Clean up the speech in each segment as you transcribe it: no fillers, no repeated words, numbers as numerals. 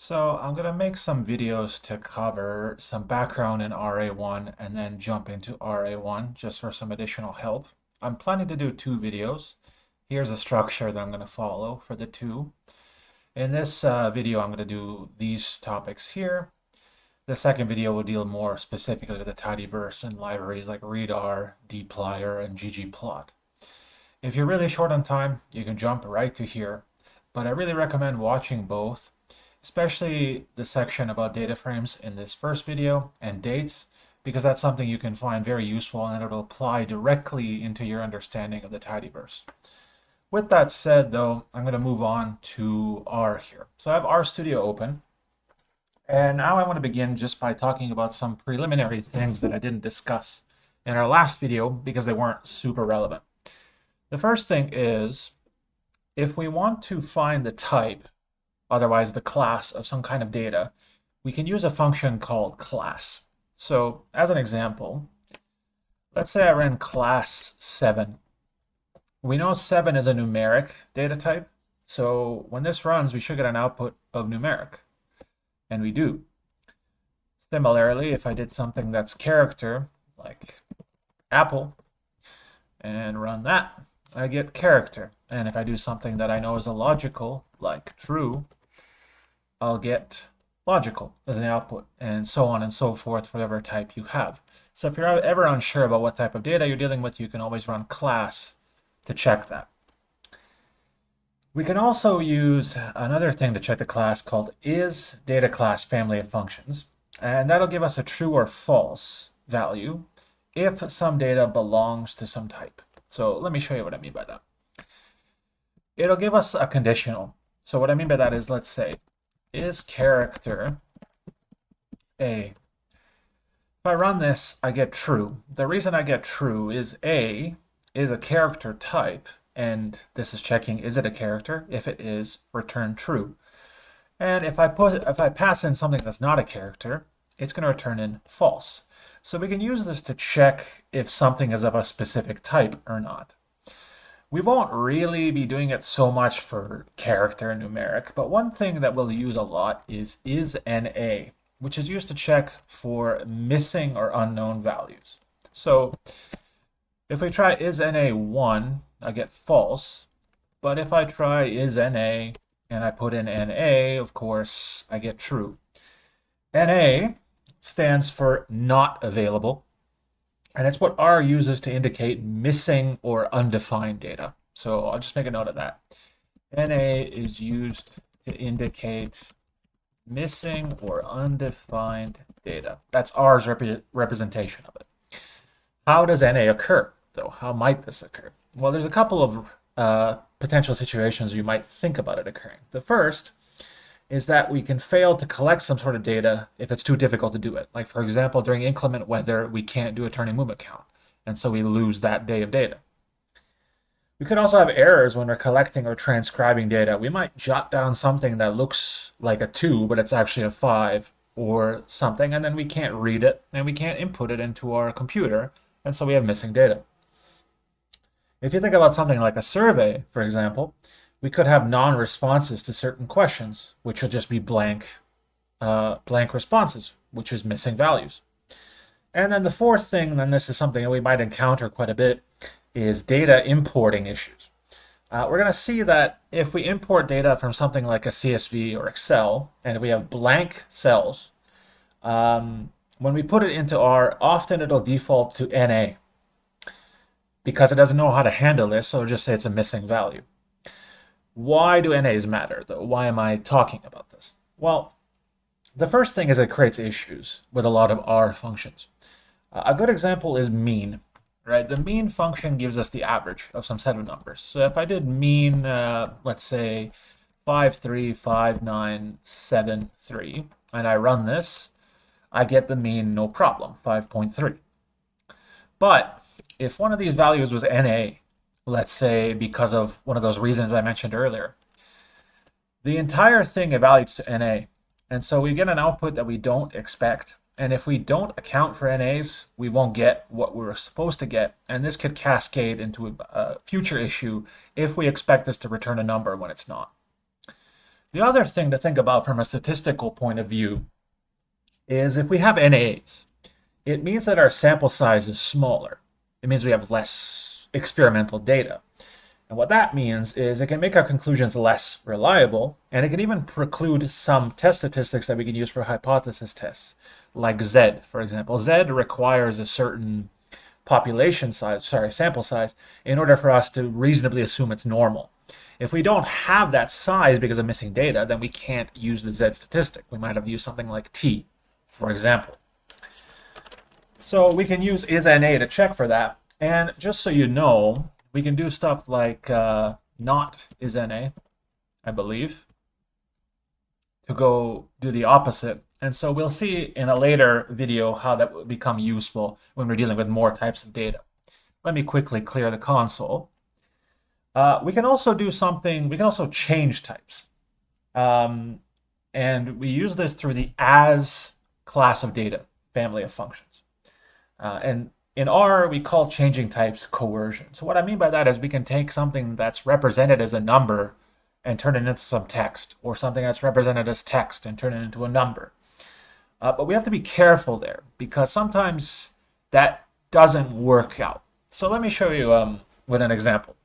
So I'm going to make some videos to cover some background in RA1 and then jump into RA1 just for some additional help. I'm planning to do two videos. Here's a structure that I'm going to follow for the two. In this video, I'm going to do these topics here. The second video will deal more specifically with the tidyverse and libraries like readr, dplyr, and ggplot. If you're really short on time, you can jump right to here, but I really recommend watching both, especially the section about data frames in this first video and dates, because that's something you can find very useful and it'll apply directly into your understanding of the tidyverse. With that said, though, I'm going to move on to R here. So I have RStudio open, and now I want to begin just by talking about some preliminary things that I didn't discuss in our last video because they weren't super relevant. The first thing is, if we want to find the type, otherwise the class of some kind of data, we can use a function called class. So as an example, let's say I ran class 7. We know 7 is a numeric data type, so when this runs, we should get an output of numeric, and we do. Similarly, if I did something that's character, like apple, and run that, I get character. And if I do something that I know is illogical, like true, I'll get logical as an output, and so on and so forth for whatever type you have. So if you're ever unsure about what type of data you're dealing with, you can always run class to check that. We can also use another thing to check the class called isDataClass of functions, and that'll give us a true or false value if some data belongs to some type. So let me show you what I mean by that. It'll give us a conditional. So what I mean by that is, let's say, is character A. If I run this, I get true. The reason I get true is A is a character type, and this is checking, is it a character? If it is, return true. And if I pass in something that's not a character, it's going to return in false. So we can use this to check if something is of a specific type or not. We won't really be doing it so much for character and numeric, but one thing that we'll use a lot is isNA, which is used to check for missing or unknown values. So if we try isNA1, I get false, but if I try isNA and I put in NA, of course, I get true. NA stands for not available, and it's what R uses to indicate missing or undefined data. So I'll just make a note of that. NA is used to indicate missing or undefined data. That's R's representation of it. How does NA occur, though? How might this occur? Well, there's a couple of potential situations you might think about it occurring. The first is that we can fail to collect some sort of data if it's too difficult to do it. Like, for example, during inclement weather, we can't do a turning movement count, and so we lose that day of data. We could also have errors when we're collecting or transcribing data. We might jot down something that looks like a 2, but it's actually a 5 or something, and then we can't read it, and we can't input it into our computer, and so we have missing data. If you think about something like a survey, for example, we could have non-responses to certain questions, which will just be blank responses, which is missing values. And then the fourth thing, and this is something that we might encounter quite a bit, is data importing issues. We're going to see that if we import data from something like a CSV or Excel, and we have blank cells, when we put it into R, often it'll default to NA because it doesn't know how to handle this, so it'll just say it's a missing value. Why do NAs matter, though? Why am I talking about this? Well, the first thing is it creates issues with a lot of R functions. A good example is mean, right? The mean function gives us the average of some set of numbers. So if I did mean, let's say 5.35973, and I run this, I get the mean no problem, 5.3. But if one of these values was NA, let's say because of one of those reasons I mentioned earlier, the entire thing evaluates to NA. And so we get an output that we don't expect. And if we don't account for NAs, we won't get what we're supposed to get. And this could cascade into a future issue if we expect this to return a number when it's not. The other thing to think about from a statistical point of view is if we have NAs, it means that our sample size is smaller. It means we have less experimental data. And what that means is it can make our conclusions less reliable, and it can even preclude some test statistics that we can use for hypothesis tests, like Z, for example. Z requires a certain sample size, in order for us to reasonably assume it's normal. If we don't have that size because of missing data, then we can't use the Z statistic. We might have used something like T, for example. So we can use isNA to check for that. And just so you know, we can do stuff like not isNA, I believe, to go do the opposite. And so we'll see in a later video how that will become useful when we're dealing with more types of data. Let me quickly clear the console. We can also do something, we can also change types. And we use this through the as class of data family of functions. And in R, we call changing types coercion. So what I mean by that is we can take something that's represented as a number and turn it into some text, or something that's represented as text and turn it into a number. But we have to be careful there, because sometimes that doesn't work out. So let me show you with an example.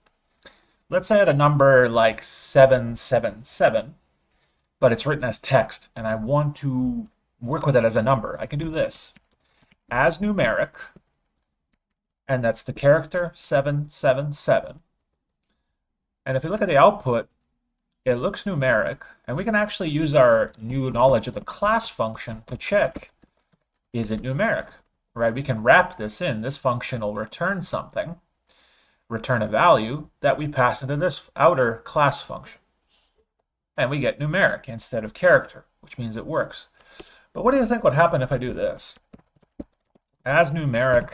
Let's say I had a number like 777, but it's written as text, and I want to work with it as a number. I can do this. As numeric, and that's the character 777. And if we look at the output, it looks numeric, and we can actually use our new knowledge of the class function to check, is it numeric, right? We can wrap this in. This function will return something, return a value that we pass into this outer class function. And we get numeric instead of character, which means it works. But what do you think would happen if I do this? As numeric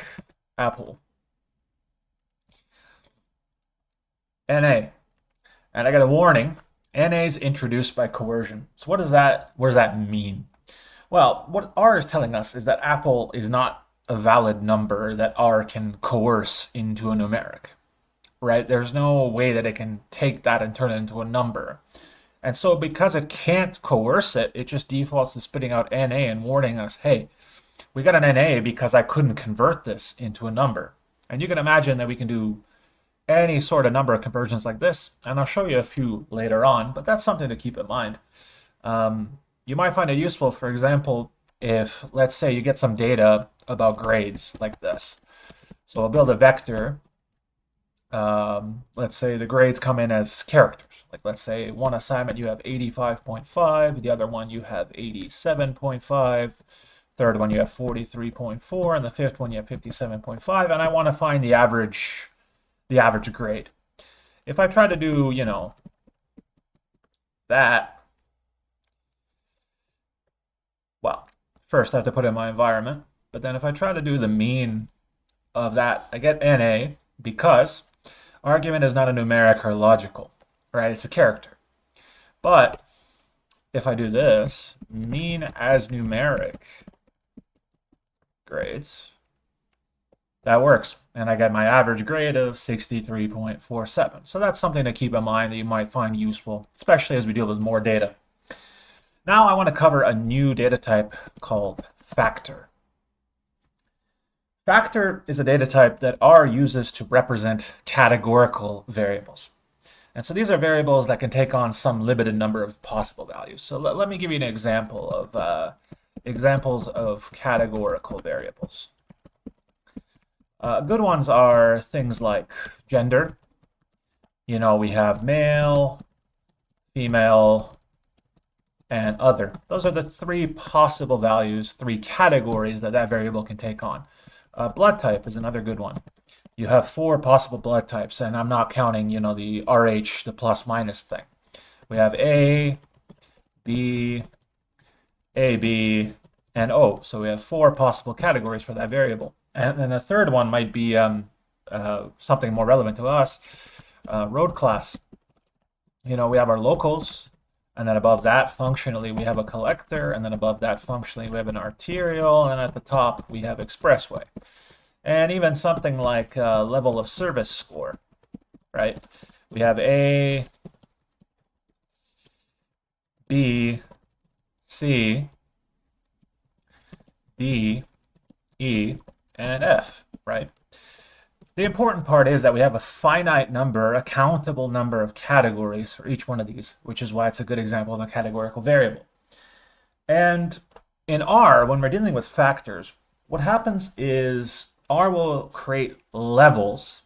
apple, NA. And I got a warning, NA is introduced by coercion. So what does that mean? Well, what R is telling us is that apple is not a valid number that R can coerce into a numeric, right? There's no way that it can take that and turn it into a number. And so because it can't coerce it, it just defaults to spitting out NA and warning us, hey, we got an NA because I couldn't convert this into a number. And you can imagine that we can do any sort of number of conversions like this, and I'll show you a few later on, but that's something to keep in mind. You might find it useful, for example, if, let's say, you get some data about grades like this. So I'll build a vector. Let's say the grades come in as characters. Like, let's say one assignment you have 85.5, the other one you have 87.5, third one you have 43.4, and the fifth one you have 57.5, and I want to find the average grade. If I try to do, that, well, first I have to put in my environment, but then if I try to do the mean of that, I get NA because argument is not a numeric or logical, right? It's a character. But if I do this, mean as numeric grades, that works. And I get my average grade of 63.47. So that's something to keep in mind that you might find useful, especially as we deal with more data. Now I want to cover a new data type called factor. Factor is a data type that R uses to represent categorical variables. And so these are variables that can take on some limited number of possible values. So let me give you an example of examples of categorical variables. Good ones are things like gender. We have male, female, and other. Those are the three possible values, three categories that variable can take on. Blood type is another good one. You have 4 possible blood types, and I'm not counting, the RH, the plus minus thing. We have A, B, AB, and O. So we have 4 possible categories for that variable. And then a third one might be something more relevant to us, road class. We have our locals, and then above that, functionally, we have a collector, and then above that, functionally, we have an arterial, and at the top, we have expressway. And even something like level of service score, right? We have A, B, C, D, E, and F, right? The important part is that we have a finite number, a countable number of categories for each one of these, which is why it's a good example of a categorical variable. And in R, when we're dealing with factors, what happens is R will create levels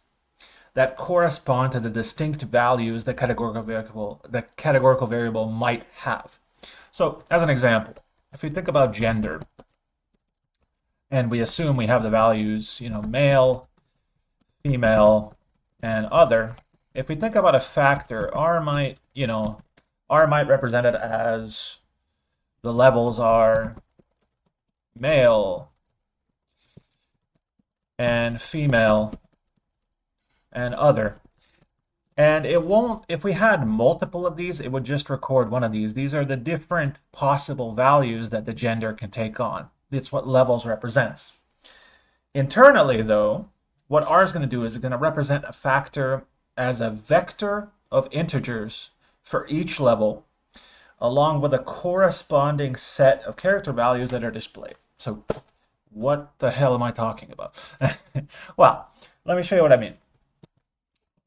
that correspond to the distinct values the categorical variable might have. So, as an example, if we think about gender, and we assume we have the values, male, female, and other, if we think about a factor, R might represent it as the levels are male and female and other. And it won't, if we had multiple of these, it would just record one of these. These are the different possible values that the gender can take on. It's what levels represents. Internally, though, what R is going to do is it's going to represent a factor as a vector of integers for each level, along with a corresponding set of character values that are displayed. So what the hell am I talking about? Well, let me show you what I mean.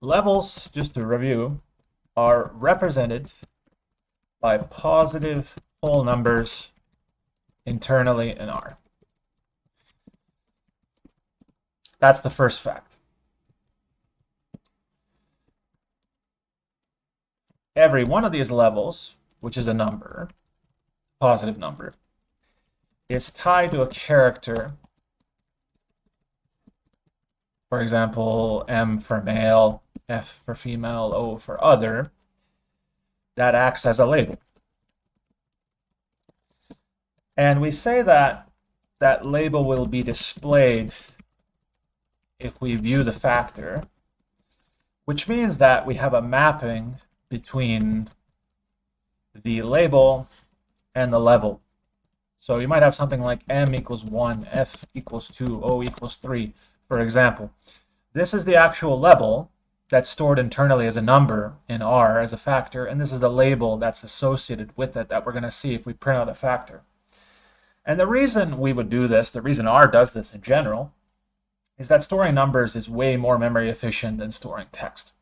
Levels, just to review, are represented by positive whole numbers internally in R. That's the first fact. Every one of these levels, which is a number, positive number, is tied to a character. For example, M for male, F for female, O for other, that acts as a label. And we say that that label will be displayed if we view the factor, which means that we have a mapping between the label and the level. So you might have something like M equals 1, F equals 2, O equals 3, for example. This is the actual level that's stored internally as a number in R as a factor, and this is the label that's associated with it that we're going to see if we print out a factor. And the reason we would do this, the reason R does this in general, is that storing numbers is way more memory efficient than storing text.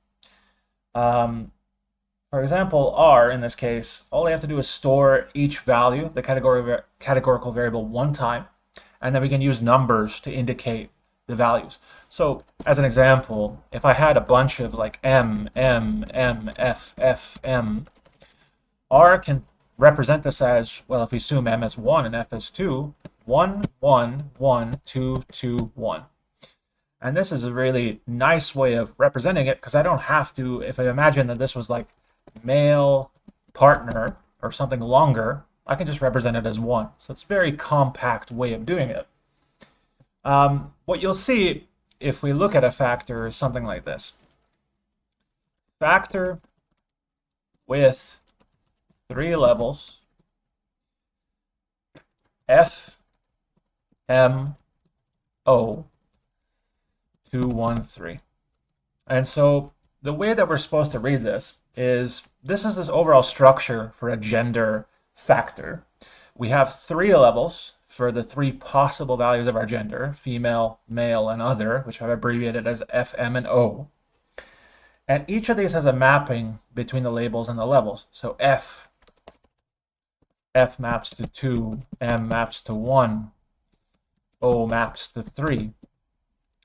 For example, R, in this case, all I have to do is store each value, the categorical variable, one time, and then we can use numbers to indicate the values. So, as an example, if I had a bunch of like M, M, M, F, F, M, R can represent this as, well, if we assume M as 1 and F as 2, 1, 1, 1, 2, 2, 1. And this is a really nice way of representing it because I don't have to, if I imagine that this was like male partner or something longer, I can just represent it as 1. So it's a very compact way of doing it. What you'll see if we look at a factor is something like this. Factor with 3 levels, F, M, O, 2, 1, 3. And so the way that we're supposed to read this is this overall structure for a gender factor. We have 3 levels for the 3 possible values of our gender, female, male, and other, which I've abbreviated as F, M, and O. And each of these has a mapping between the labels and the levels. So F maps to 2, M maps to 1, O maps to 3.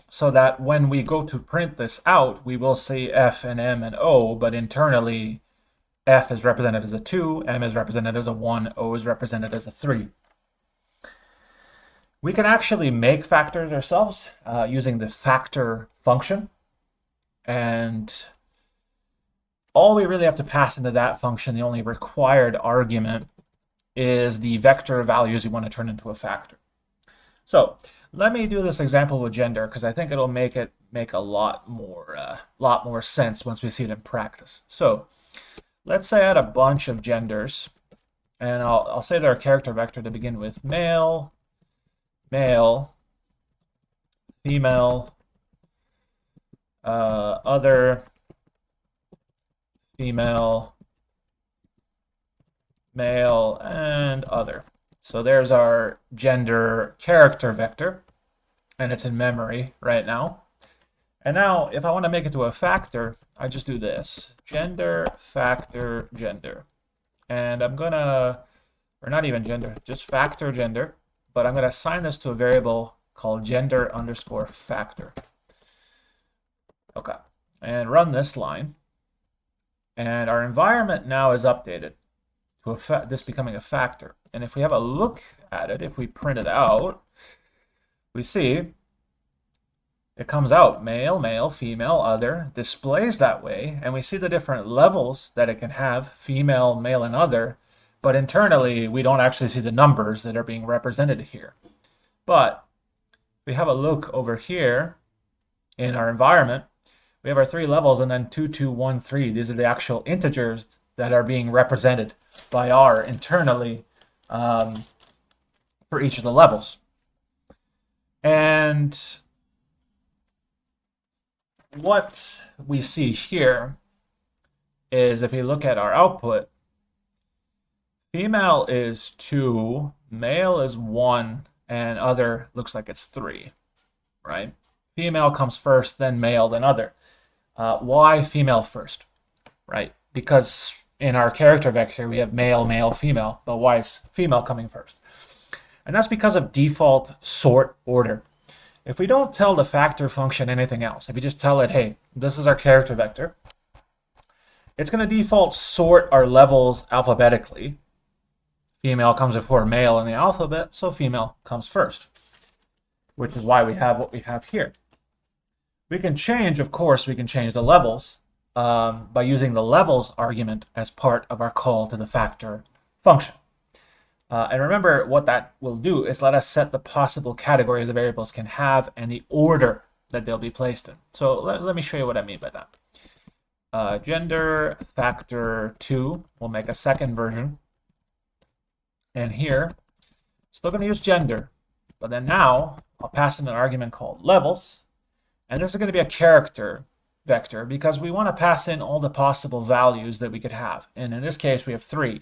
So that when we go to print this out, we will see F and M and O, but internally F is represented as a 2, M is represented as a 1, O is represented as a 3. We can actually make factors ourselves using the factor function. And all we really have to pass into that function, the only required argument, is the vector values we want to turn into a factor. So let me do this example with gender because I think it'll make a lot more sense once we see it in practice. So let's say I had a bunch of genders, and I'll say they're a character vector to begin with: male, male, female, other, female, male, and other. So there's our gender character vector, and it's in memory right now. And now, if I want to make it to a factor, I just do this. Gender, factor, gender. And I'm going to, or not even gender, just factor gender. But I'm going to assign this to a variable called gender underscore factor. Okay. And run this line. And our environment now is updated to this becoming a factor. And if we have a look at it, if we print it out, we see it comes out male, male, female, other, displays that way, and we see the different levels that it can have, female, male, and other, but internally we don't actually see the numbers that are being represented here. But we have a look over here in our environment, we have our 3 levels and then 2, 2, 1, 3. These are the actual integers that are being represented by R internally for each of the levels. And what we see here is if you look at our output, female is 2, male is 1, and other looks like it's 3, right? Female comes first, then male, then other. Why female first, right? Because in our character vector, we have male, male, female, but why is female coming first? And that's because of default sort order. If we don't tell the factor function anything else, if you just tell it, hey, this is our character vector, it's going to default sort our levels alphabetically. Female comes before male in the alphabet, so female comes first, which is why we have what we have here. We can change, of course, we can change the levels by using the levels argument as part of our call to the factor function. And remember, what that will do is let us set the possible categories the variables can have and the order that they'll be placed in. So let me show you what I mean by that. Gender factor 2, we'll make a second version. And here, still going to use gender, but then now I'll pass in an argument called levels. And this is going to be a character vector because we want to pass in all the possible values that we could have. And in this case, we have 3.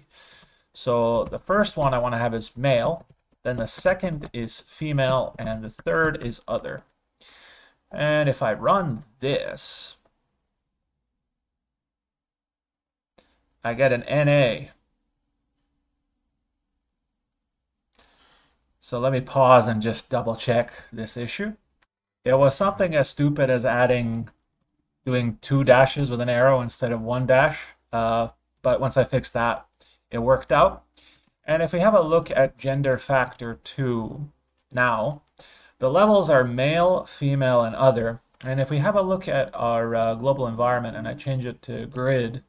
So the first one I want to have is male, then the second is female, and the third is other. And if I run this, I get an NA. So let me pause and just double check this issue. It was something as stupid as doing 2 dashes with an arrow instead of 1 dash. But once I fixed that, it worked out. And if we have a look at gender factor 2 now, the levels are male, female, and other. And if we have a look at our global environment and I change it to grid,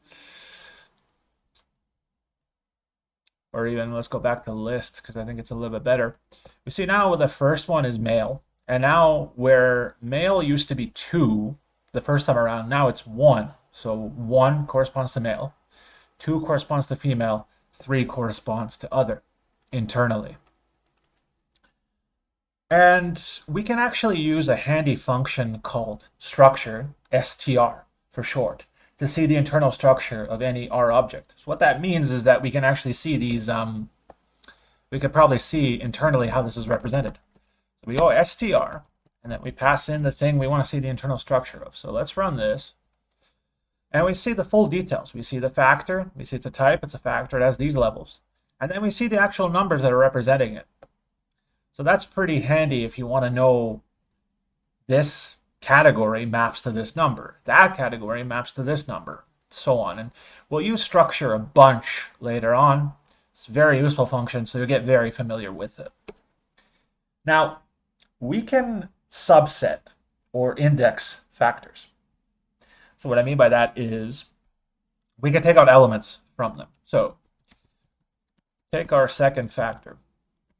or even let's go back to list because I think it's a little bit better. We see now the first one is male. And now where male used to be 2 the first time around, now it's 1. So 1 corresponds to male, 2 corresponds to female, 3 corresponds to other internally. And we can actually use a handy function called structure, str for short, to see the internal structure of any R object. So what that means is that we can actually see these, we could probably see internally how this is represented. So we go str, and then we pass in the thing we want to see the internal structure of. So let's run this. And we see the full details. We see the factor, we see it's a type, it's a factor, it has these levels. And then we see the actual numbers that are representing it. So that's pretty handy if you want to know this category maps to this number, that category maps to this number, so on. And we'll use structure a bunch later on. It's a very useful function, so you'll get very familiar with it. Now, we can subset or index factors. So what I mean by that is we can take out elements from them. So take our second factor.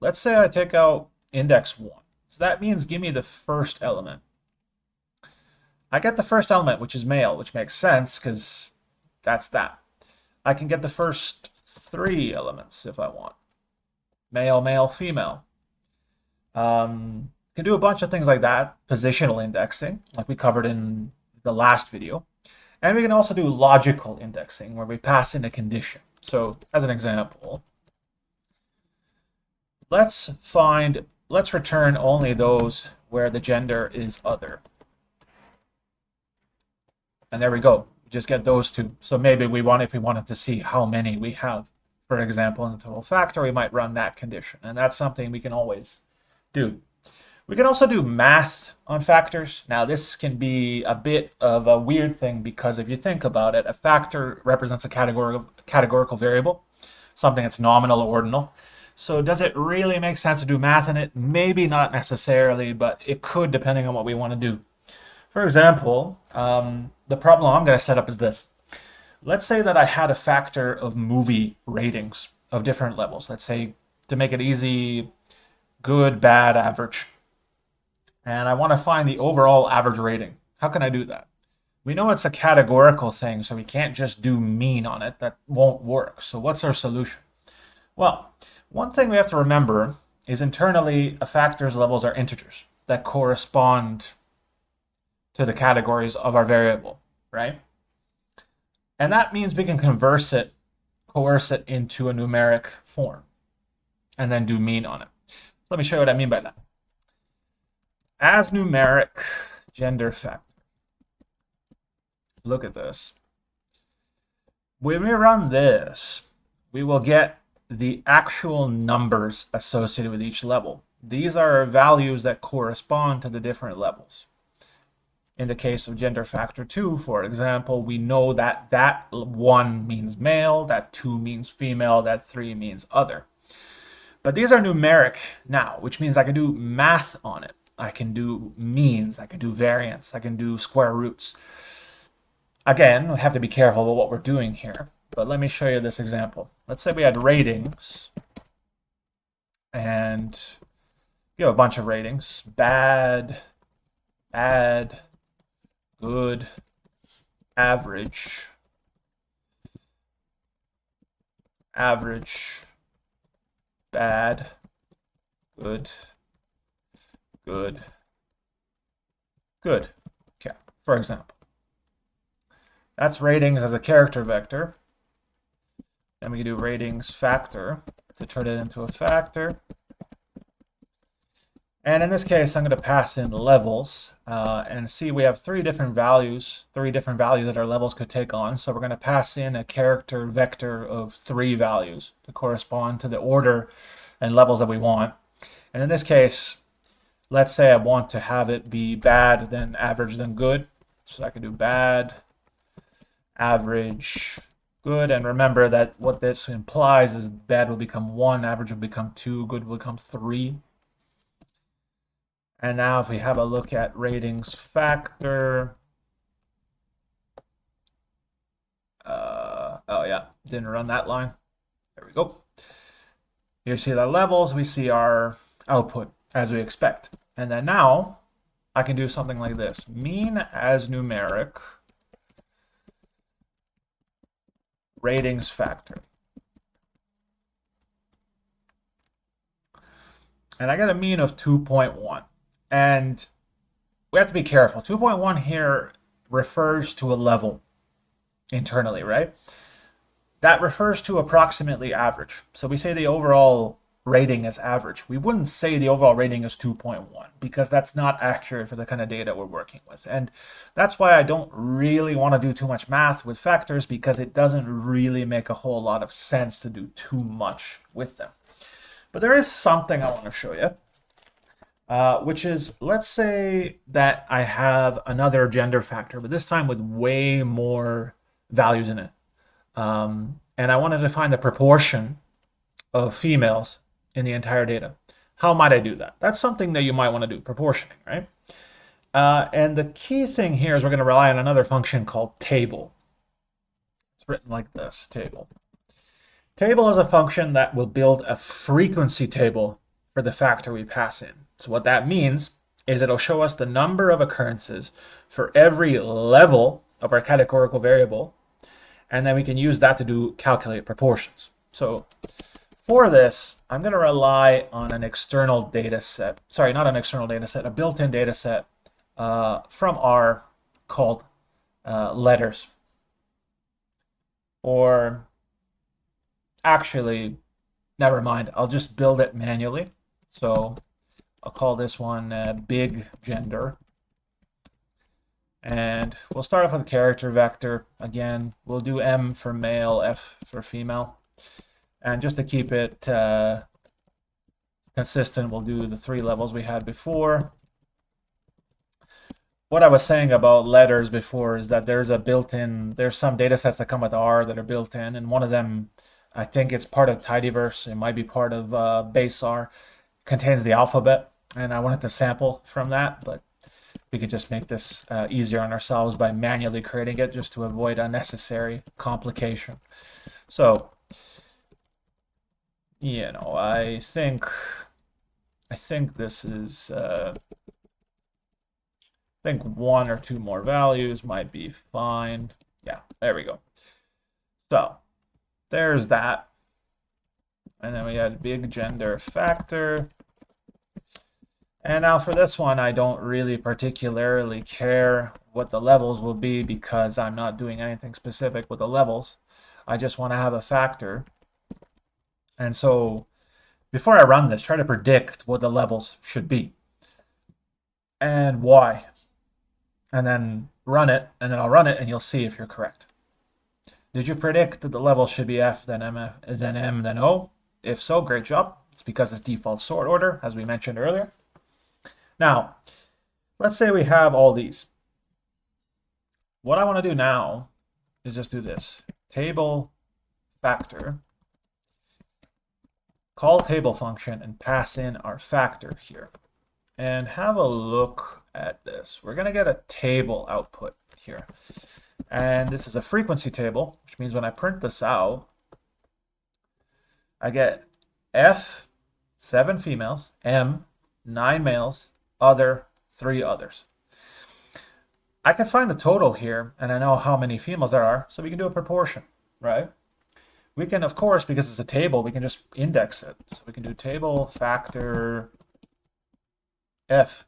Let's say I take out index 1. So that means give me the first element. I get the first element, which is male, which makes sense because that's that. I can get the first 3 elements if I want. Male, male, female. Can do a bunch of things like that. Positional indexing, like we covered in the last video. And we can also do logical indexing, where we pass in a condition. So as an example, let's return only those where the gender is other. And there we go. Just get those two. So maybe if we wanted to see how many we have, for example, in the total factor, we might run that condition. And that's something we can always do. We can also do math on factors. Now, this can be a bit of a weird thing because if you think about it, a factor represents a categorical variable, something that's nominal or ordinal. So does it really make sense to do math in it? Maybe not necessarily, but it could depending on what we want to do. For example, the problem I'm going to set up is this. Let's say that I had a factor of movie ratings of different levels. Let's say, to make it easy, good, bad, average. And I want to find the overall average rating. How can I do that? We know it's a categorical thing, so we can't just do mean on it. That won't work. So what's our solution? Well, one thing we have to remember is internally a factor's levels are integers that correspond to the categories of our variable, right? And that means we can coerce it into a numeric form, and then do mean on it. Let me show you what I mean by that. As numeric gender factor. Look at this. When we run this, we will get the actual numbers associated with each level. These are values that correspond to the different levels. In the case of gender factor 2, for example, we know that that 1 means male, that 2 means female, that 3 means other. But these are numeric now, which means I can do math on it. I can do means, I can do variance, I can do square roots. Again, we have to be careful about what we're doing here, but let me show you this example. Let's say we had ratings, and you have a bunch of ratings. Bad, bad, good, average, average, bad, good, good, good. Okay, for example. That's ratings as a character vector. Then we can do ratings factor to turn it into a factor. And in this case, I'm going to pass in levels and see we have three different values that our levels could take on. So we're going to pass in a character vector of 3 values to correspond to the order and levels that we want. And in this case, let's say I want to have it be bad, then average, then good. So I could do bad, average, good. And remember that what this implies is bad will become 1, average will become 2, good will become 3. And now if we have a look at ratings factor, oh yeah, didn't run that line. There we go. You see the levels, we see our output as we expect. And then now I can do something like this. Mean as numeric ratings factor. And I got a mean of 2.1. And we have to be careful. 2.1 here refers to a level internally, right? That refers to approximately average. So we say the overall rating is average. We wouldn't say the overall rating is 2.1 because that's not accurate for the kind of data we're working with. And that's why I don't really want to do too much math with factors, because it doesn't really make a whole lot of sense to do too much with them. But there is something I want to show you. Which is, let's say that I have another gender factor, but this time with way more values in it. And I wanted to find the proportion of females in the entire data. How might I do that? That's something that you might want to do, proportioning, right? And the key thing here is we're going to rely on another function called table. It's written like this, table. Table is a function that will build a frequency table for the factor we pass in. So what that means is it'll show us the number of occurrences for every level of our categorical variable, and then we can use that to calculate proportions. So for this, I'm going to rely on an external data set. Sorry, not an external data set, a built-in data set from R called letters. Or actually, never mind. I'll just build it manually. So I'll call this one big gender. And we'll start off with a character vector. Again, we'll do M for male, F for female. And just to keep it consistent, we'll do the 3 levels we had before. What I was saying about letters before is that there's some data sets that come with R that are built in, and one of them, I think it's part of tidyverse, it might be part of base R, contains the alphabet, and I wanted to sample from that, but we could just make this easier on ourselves by manually creating it just to avoid unnecessary complication. So, I think this is, I think 1 or 2 more values might be fine. Yeah, there we go. So, there's that. And then we had big gender factor. And now for this one, I don't really particularly care what the levels will be because I'm not doing anything specific with the levels. I just want to have a factor. And so before I run this, try to predict what the levels should be and why. And then run it, and then I'll run it, and you'll see if you're correct. Did you predict that the level should be F, then M, then O? If so, great job. It's because it's default sort order, as we mentioned earlier. Now, let's say we have all these. What I want to do now is just do this. Table factor. Call table function and pass in our factor here. And have a look at this. We're going to get a table output here. And this is a frequency table, which means when I print this out, I get F, 7 females, M, 9 males, other, 3 others. I can find the total here, and I know how many females there are, so we can do a proportion, right? We can, of course, because it's a table, we can just index it. So we can do table factor F.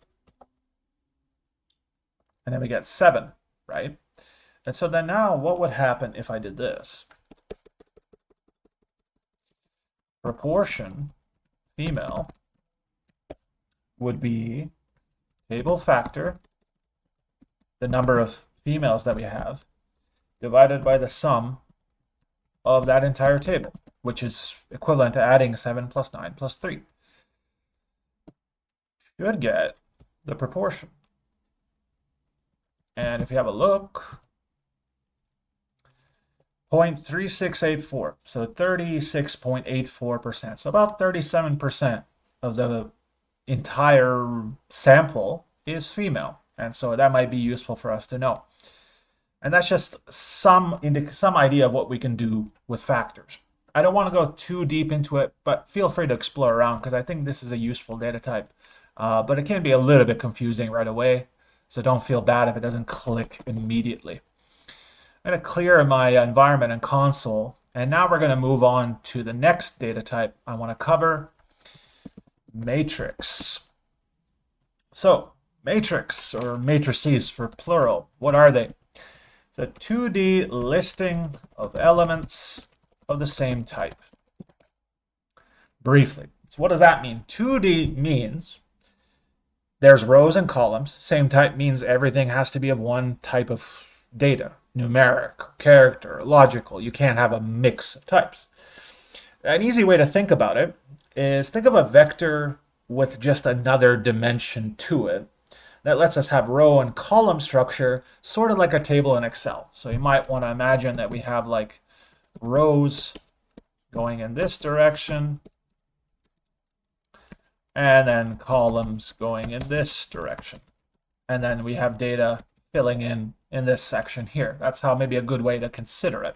And then we get 7, right? And so then now what would happen if I did this? Proportion female would be table factor, the number of females that we have, divided by the sum of that entire table, which is equivalent to adding 7 plus 9 plus 3. Should get the proportion. And if you have a look, 0.3684, so 36.84%. So about 37% of the entire sample is female. And so that might be useful for us to know. And that's just some idea of what we can do with factors. I don't want to go too deep into it, but feel free to explore around because I think this is a useful data type. But it can be a little bit confusing right away. So don't feel bad if it doesn't click immediately. I'm going to clear my environment and console. And now we're going to move on to the next data type I want to cover, matrix. So matrix, or matrices for plural, what are they? It's a 2D listing of elements of the same type. Briefly, so what does that mean? 2D means there's rows and columns. Same type means everything has to be of one type of data, numeric, character, logical. You can't have a mix of types. An easy way to think about it is think of a vector with just another dimension to it. That lets us have row and column structure, sort of like a table in Excel. So you might want to imagine that we have like rows going in this direction, and then columns going in this direction. And then we have data filling in this section here. That's how maybe a good way to consider it.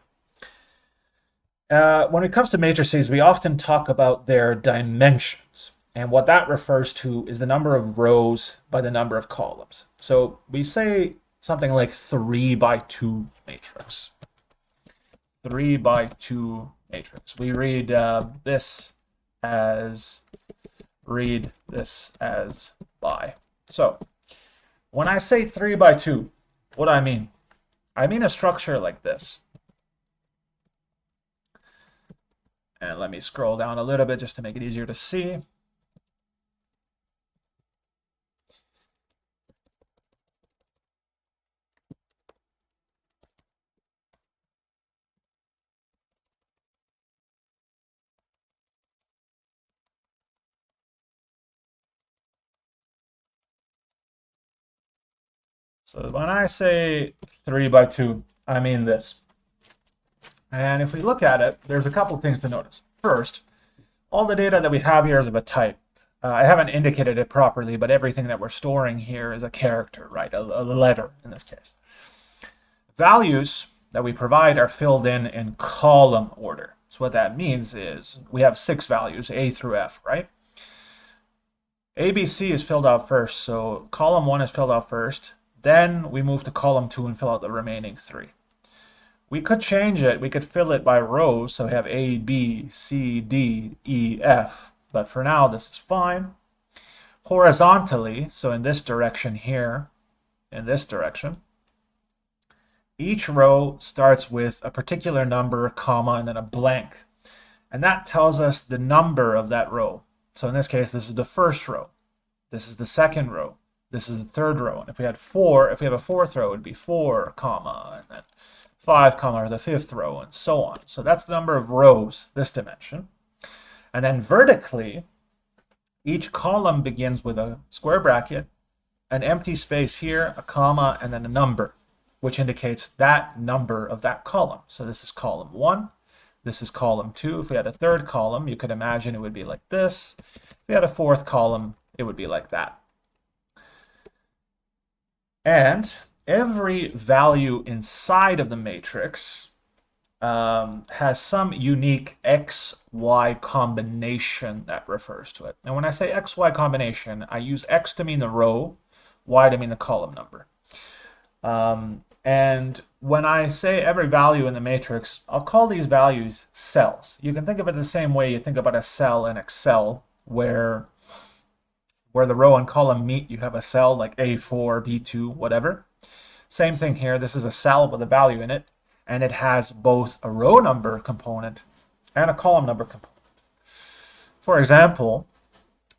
When it comes to matrices, we often talk about their dimensions. And what that refers to is the number of rows by the number of columns. So we say something like 3 by 2 matrix. 3 by 2 matrix. We read this as by. So when I say 3 by 2, what do I mean? I mean a structure like this. And let me scroll down a little bit just to make it easier to see. So when I say 3 by 2, I mean this. And if we look at it, there's a couple things to notice. First, all the data that we have here is of a type. I haven't indicated it properly, but everything that we're storing here is a character, right? A letter in this case. Values that we provide are filled in column order. So what that means is we have 6 values, A through F, right? ABC is filled out first, so column 1 is filled out first. Then we move to column 2 and fill out the remaining 3. We could change it. We could fill it by rows, so we have A, B, C, D, E, F. But for now, this is fine. Horizontally, so in this direction here, in this direction, each row starts with a particular number, comma, and then a blank. And that tells us the number of that row. So in this case, this is the first row. This is the second row. This is the third row. And if we had 4, if we have a fourth row, it would be 4, comma, and then 5, comma, or the fifth row, and so on. So that's the number of rows, this dimension. And then vertically, each column begins with a square bracket, an empty space here, a comma, and then a number, which indicates that number of that column. So this is column 1. This is column 2. If we had a third column, you could imagine it would be like this. If we had a fourth column, it would be like that. And every value inside of the matrix has some unique XY combination that refers to it. And when I say XY combination, I use X to mean the row, Y to mean the column number. And when I say every value in the matrix, I'll call these values cells. You can think of it the same way you think about a cell in Excel, where the row and column meet, you have a cell like A4, B2, whatever. Same thing here. This is a cell with a value in it, and it has both a row number component and a column number component. For example,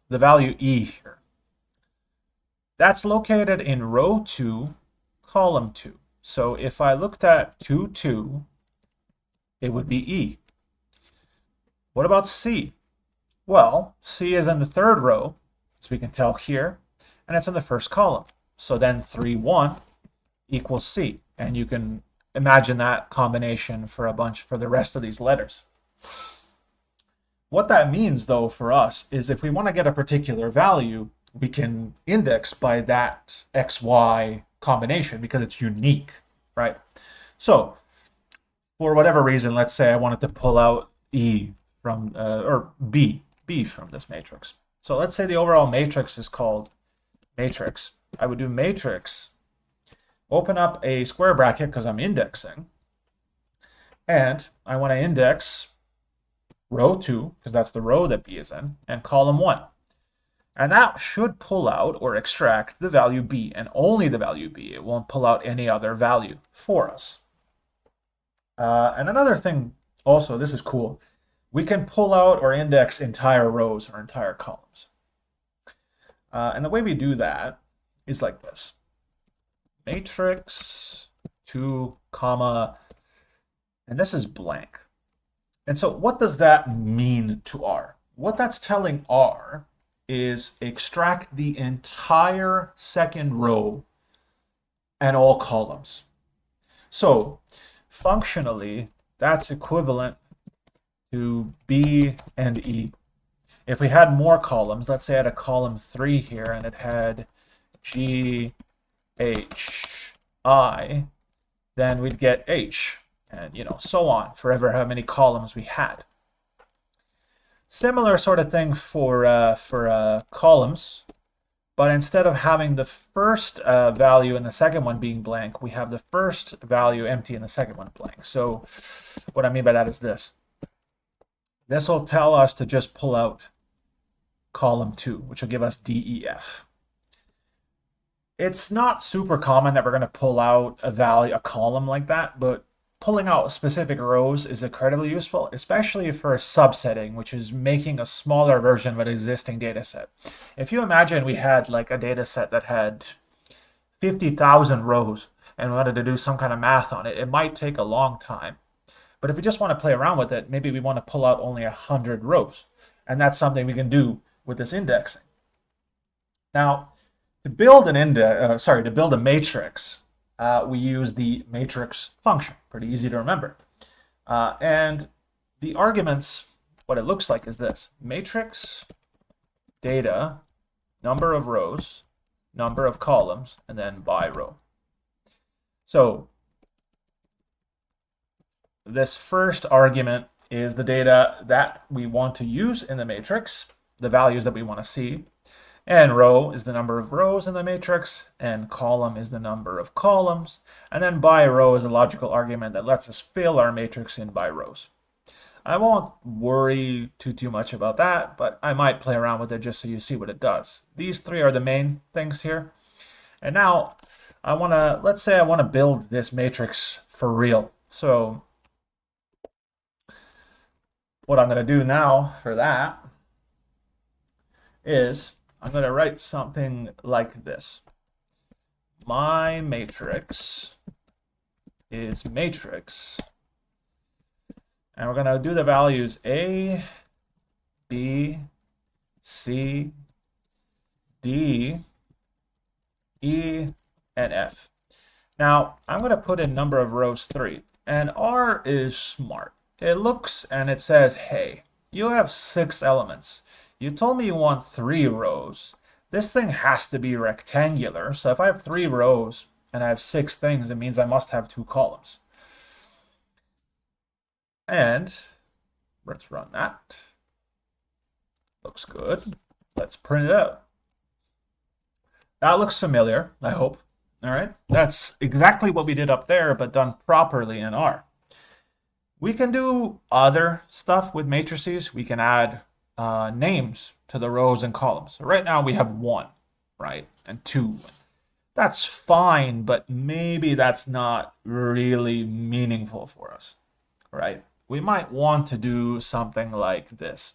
the value E here. That's located in row 2, column 2. So if I looked at 2, 2, it would be E. What about C? Well, C is in the third row, as we can tell here, and it's in the first column. So then 3, 1 equals C. And you can imagine that combination for the rest of these letters. What that means, though, for us is if we want to get a particular value, we can index by that XY combination because it's unique, right? So for whatever reason, let's say I wanted to pull out E from, or B from this matrix. So let's say the overall matrix is called matrix. I would do matrix, open up a square bracket because I'm indexing, and I want to index row 2, because that's the row that B is in, and column 1. And that should pull out or extract the value B, and only the value B. It won't pull out any other value for us. And another thing also, this is cool, we can pull out or index entire rows or entire columns. And the way we do that is like this. Matrix 2, comma, and this is blank. And so what does that mean to R? What that's telling R is extract the entire second row and all columns. So functionally, that's equivalent to B and E. If we had more columns, let's say I had a column 3 here and it had G, H, I, then we'd get H, and so on, forever how many columns we had. Similar sort of thing for columns, but instead of having the first value and the second one being blank, we have the first value empty and the second one blank. So what I mean by that is this. This will tell us to just pull out column 2, which will give us D, E, F. It's not super common that we're going to pull out a column like that, but pulling out specific rows is incredibly useful, especially for subsetting, which is making a smaller version of an existing data set. If you imagine we had like a data set that had 50,000 rows and we wanted to do some kind of math on it, it might take a long time. But if we just want to play around with it, maybe we want to pull out only 100 rows. And that's something we can do with this indexing. Now, to build to build a matrix, we use the matrix function. Pretty easy to remember. And the arguments, what it looks like is this: matrix data, number of rows, number of columns, and then by row. So this first argument is the data that we want to use in the matrix, the values that we want to see. And row is the number of rows in the matrix, and column is the number of columns. And then by row is a logical argument that lets us fill our matrix in by rows. I won't worry too much about that, but I might play around with it just so you see what it does. These three are the main things here. And now let's say I want to build this matrix for real. So what I'm going to do now for that is I'm going to write something like this. My matrix is matrix. And we're going to do the values A, B, C, D, E, and F. Now, I'm going to put in number of rows 3. And R is smart. It looks and it says, hey, you have 6 elements. You told me you want 3 rows. This thing has to be rectangular. So if I have 3 rows and I have 6 things, it means I must have 2 columns. And let's run that. Looks good. Let's print it out. That looks familiar, I hope. All right. That's exactly what we did up there, but done properly in R. We can do other stuff with matrices. We can add names to the rows and columns. So right now we have 1, right? And 2. That's fine, but maybe that's not really meaningful for us, right? We might want to do something like this.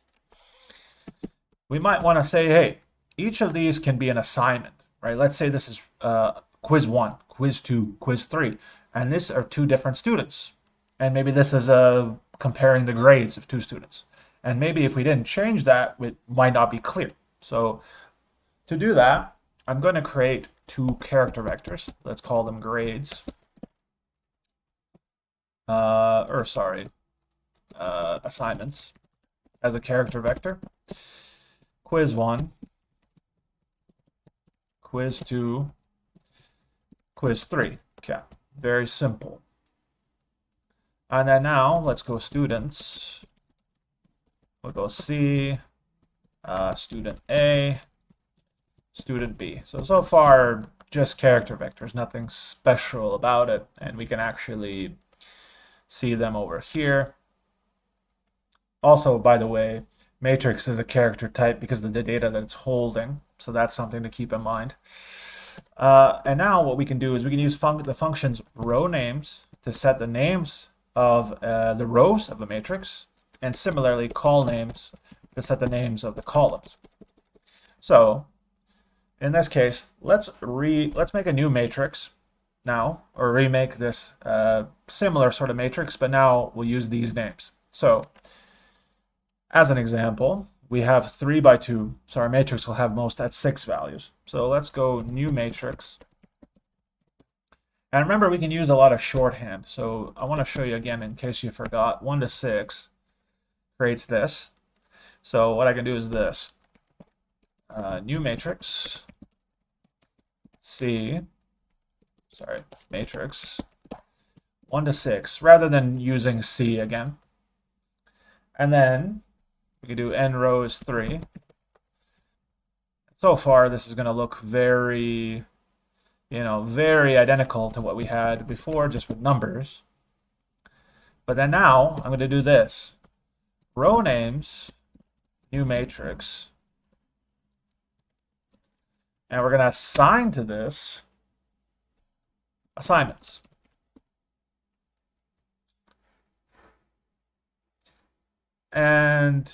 We might want to say, hey, each of these can be an assignment, right? Let's say this is quiz 1, quiz 2, quiz 3, and these are 2 different students. And maybe this is comparing the grades of 2 students. And maybe if we didn't change that, it might not be clear. So to do that, I'm going to create 2 character vectors. Let's call them grades. Assignments as a character vector. Quiz 1, quiz 2, quiz 3. Okay, very simple. And then now let's go students. We'll go C, student A, student B. So far, just character vectors, nothing special about it. And we can actually see them over here. Also, by the way, matrix is a character type because of the data that it's holding. So that's something to keep in mind. And now what we can do is we can use the functions row names to set the names of the rows of a matrix, and similarly call names to set the names of the columns. So in this case, let's make a new matrix now, or remake this similar sort of matrix, but now we'll use these names. So as an example, we have 3 by 2, so our matrix will have most at 6 values. So let's go new matrix. And remember, we can use a lot of shorthand. So I want to show you again, in case you forgot, 1 to 6 creates this. So what I can do is this. New matrix, matrix, 1 to 6, rather than using C again. And then we can do n row is 3. So far, this is going to look very identical to what we had before, just with numbers. But then now, I'm going to do this. Row names, new matrix. And we're going to assign to this assignments. and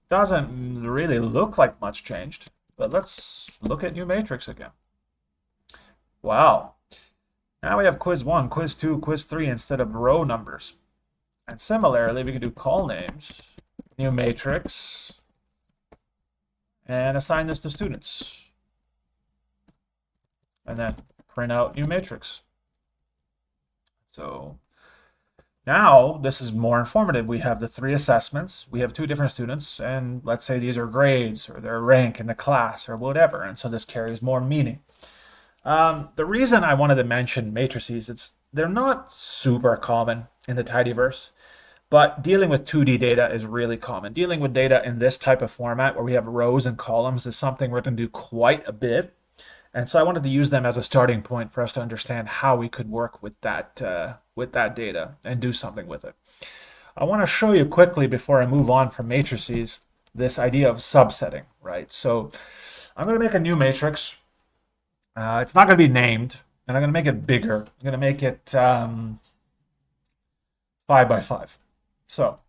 doesn't really look like much changed. But let's look at new matrix again. Wow. Now we have quiz 1, quiz 2, quiz 3 instead of row numbers. And similarly, we can do call names, new matrix, and assign this to students. And then print out new matrix. So now this is more informative. We have the 3 assessments. We have 2 different students, and let's say these are grades or their rank in the class or whatever. And so this carries more meaning. The reason I wanted to mention matrices, they're not super common in the tidyverse, but dealing with 2D data is really common. Dealing with data in this type of format where we have rows and columns is something we're going to do quite a bit. And so I wanted to use them as a starting point for us to understand how we could work with that data and do something with it. I want to show you quickly before I move on from matrices this idea of subsetting, right? So I'm going to make a new matrix. It's not going to be named, and I'm going to make it bigger. I'm going to make it 5 by 5. So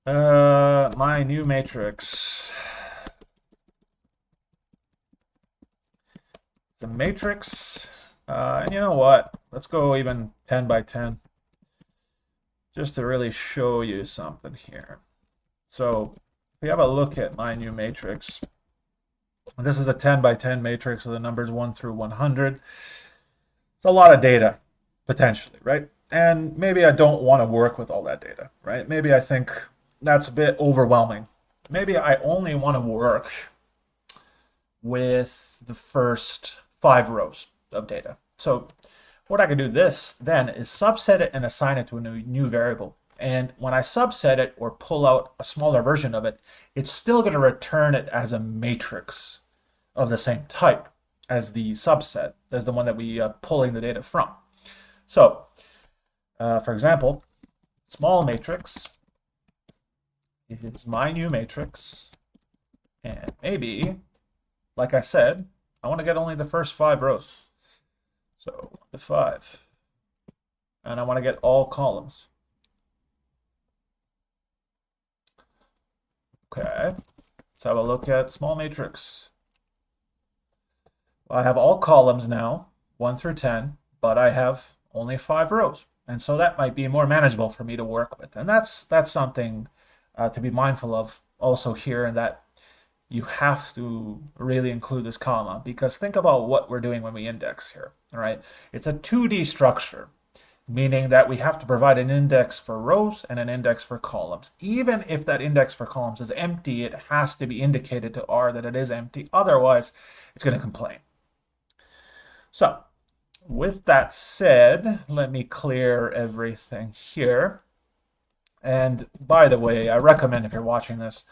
my new matrix. It's a matrix, and you know what? Let's go even 10 by 10, just to really show you something here. So if we have a look at my new matrix, this is a 10 by 10 matrix with the numbers 1 through 100. It's a lot of data, potentially, right? And maybe I don't want to work with all that data, right? Maybe I think that's a bit overwhelming. Maybe I only want to work with the first 5 rows of data. So what I can do then is subset it and assign it to a new variable. And when I subset it or pull out a smaller version of it, it's still going to return it as a matrix of the same type as the subset, as the one that we pulling the data from. So, for example, small matrix is my new matrix, and maybe, like I said, I want to get only the first 5 rows. So 1 to 5, and I want to get all columns. Okay, let's have a look at small matrix. I have all columns now, 1 through 10, but I have only 5 rows. And so that might be more manageable for me to work with. And that's something to be mindful of also here, in that you have to really include this comma, because think about what we're doing when we index here, all right? It's a 2D structure, meaning that we have to provide an index for rows and an index for columns. Even if that index for columns is empty, it has to be indicated to R that it is empty. Otherwise, it's going to complain. So with that said, let me clear everything here. And by the way, I recommend, if you're watching this,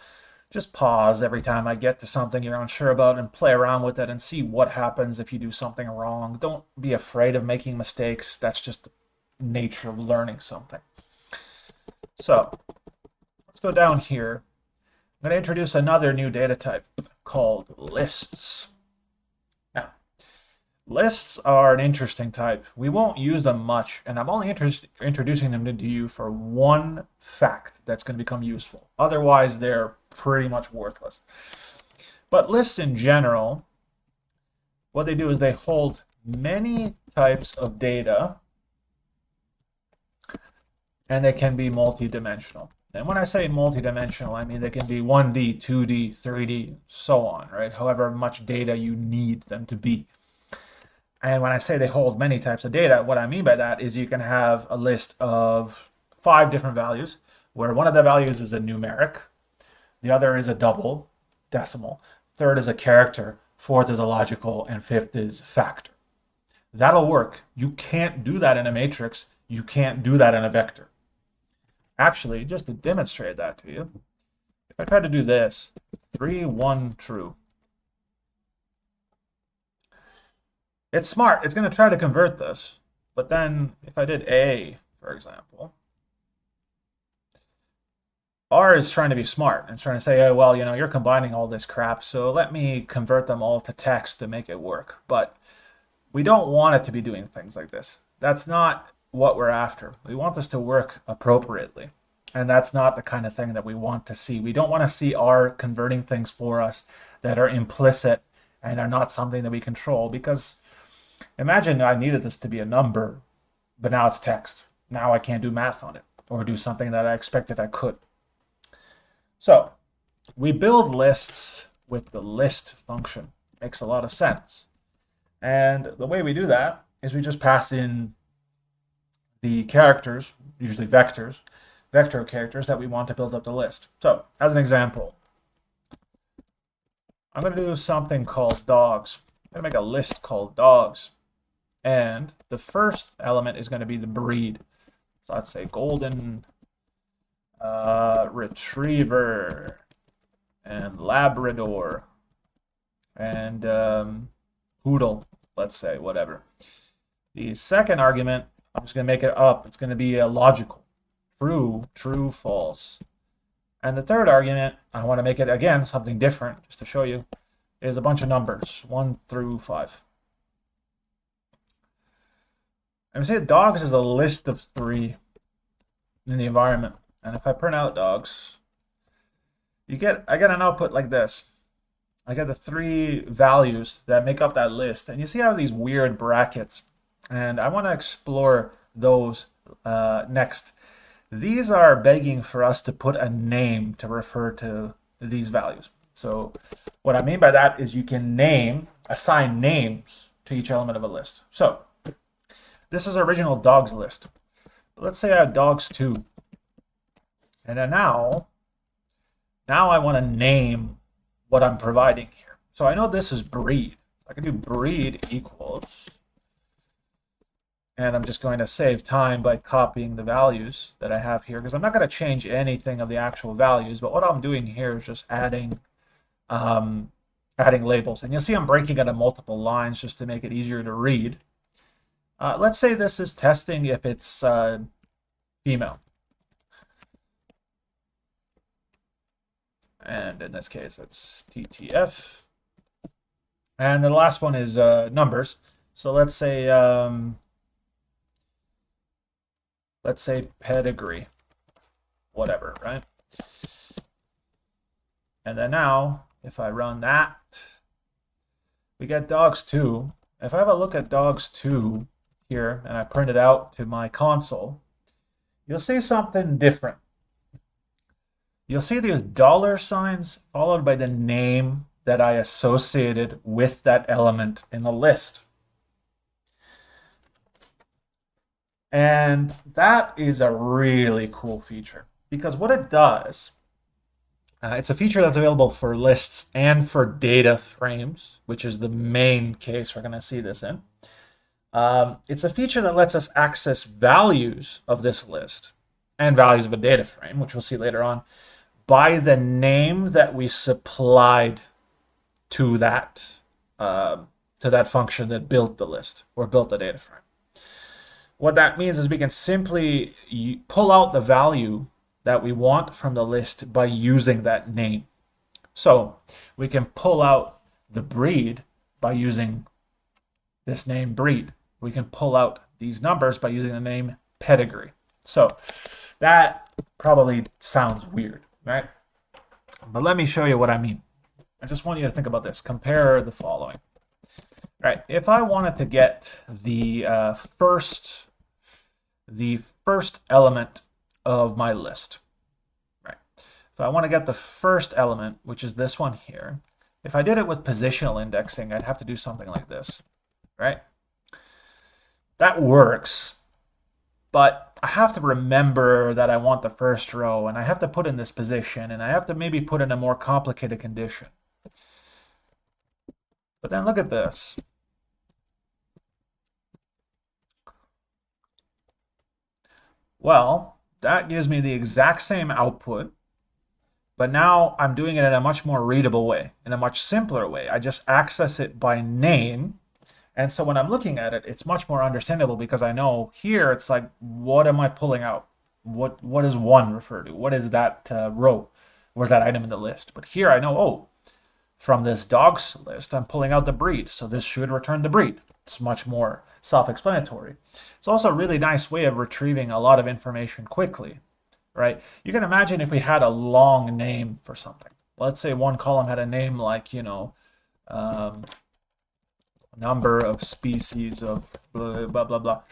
just pause every time I get to something you're unsure about and play around with it and see what happens if you do something wrong. Don't be afraid of making mistakes. That's just the nature of learning something. So let's go down here. I'm going to introduce another new data type called lists. Now, lists are an interesting type. We won't use them much, and I'm only introducing them to you for one fact that's going to become useful. Otherwise, they're pretty much worthless. But lists in general, what they do is they hold many types of data, and they can be multi-dimensional. And when I say multi-dimensional, I mean they can be 1D, 2D, 3D, so on, right? However much data you need them to be. And when I say they hold many types of data, what I mean by that is you can have a list of 5 different values, where one of the values is a numeric, the other is a double, decimal, third is a character, fourth is a logical, and fifth is factor. That'll work. You can't do that in a matrix. You can't do that in a vector. Actually, just to demonstrate that to you, if I try to do this, 3, 1, true. It's smart. It's going to try to convert this. But then if I did A, for example, R is trying to be smart. It's trying to say, oh, well, you're combining all this crap, so let me convert them all to text to make it work. But we don't want it to be doing things like this. That's not what we're after. We want this to work appropriately. And that's not the kind of thing that we want to see. We don't want to see R converting things for us that are implicit and are not something that we control. Because imagine I needed this to be a number, but now it's text. Now I can't do math on it or do something that I expected I could. So we build lists with the list function. Makes a lot of sense. And the way we do that is we just pass in the characters, usually vector characters that we want to build up the list. So as an example, I'm going to do something called dogs. I'm going to make a list called dogs. And the first element is going to be the breed. So let's say golden retriever and Labrador and poodle, let's say, whatever. The second argument, I'm just going to make it up. It's going to be a logical. True, true, false. And the third argument, I want to make it, again, something different, just to show you, is a bunch of numbers, 1 through 5. And we say dogs is a list of 3 in the environment. And if I print out dogs, I get an output like this. I get the 3 values that make up that list. And you see how these weird brackets. And I want to explore those next. These are begging for us to put a name to refer to these values. So what I mean by that is you can assign names to each element of a list. So this is our original dogs list. Let's say I have dogs 2. And then now I want to name what I'm providing here. So I know this is breed. I can do breed equals, and I'm just going to save time by copying the values that I have here, because I'm not going to change anything of the actual values, but what I'm doing here is just adding labels. And you'll see I'm breaking it into multiple lines just to make it easier to read. Let's say this is testing if it's female. And in this case, it's TTF. And the last one is numbers. So let's say pedigree, whatever, right? And then now, if I run that, we get dogs 2. If I have a look at dogs 2 here, and I print it out to my console, you'll see something different. You'll see these dollar signs followed by the name that I associated with that element in the list. And that is a really cool feature, because what it does, it's a feature that's available for lists and for data frames, which is the main case we're going to see this in. It's a feature that lets us access values of this list and values of a data frame, which we'll see later on, by the name that we supplied to that function that built the list or built the data frame. What that means is we can simply pull out the value that we want from the list by using that name. So we can pull out the breed by using this name breed. We can pull out these numbers by using the name pedigree. So that probably sounds weird, right? But let me show you what I mean. I just want you to think about this. Compare the following. Right, if I wanted to get the first element of my list, right? If I want to get the first element, which is this one here, if I did it with positional indexing, I'd have to do something like this, right? That works, but I have to remember that I want the first row, and I have to put in this position, and I have to maybe put in a more complicated condition. But then look at this. Well, that gives me the exact same output, but now I'm doing it in a much more readable way, in a much simpler way. I just access it by name, and so when I'm looking at it, it's much more understandable, because I know here it's like, what am I pulling out? What does 1 refer to? What is that row? Where's that item in the list? But here I know, oh, from this dogs list, I'm pulling out the breed, so this should return the breed. It's much more self-explanatory. It's also a really nice way of retrieving a lot of information quickly. right? You can imagine if we had a long name for something. Let's say one column had a name like, um, number of species of blah, blah, blah, blah.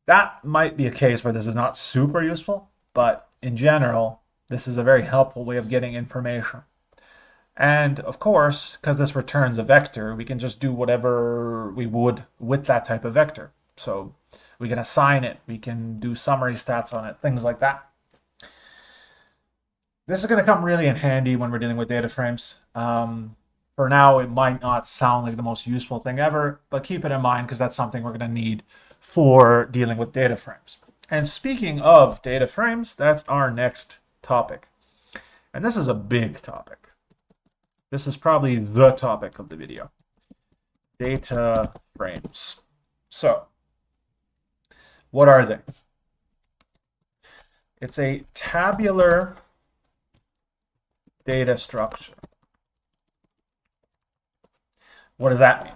That might be a case where this is not super useful, but in general, this is a very helpful way of getting information. And of course, because this returns a vector, we can just do whatever we would with that type of vector. So we can assign it, we can do summary stats on it, things like that. This is going to come really in handy when we're dealing with data frames. For now, it might not sound like the most useful thing ever, but keep it in mind because that's something we're going to need for dealing with data frames. And speaking of data frames, that's our next topic. And this is a big topic. This is probably the topic of the video. Data frames. So, what are they? It's a tabular data structure. What does that mean?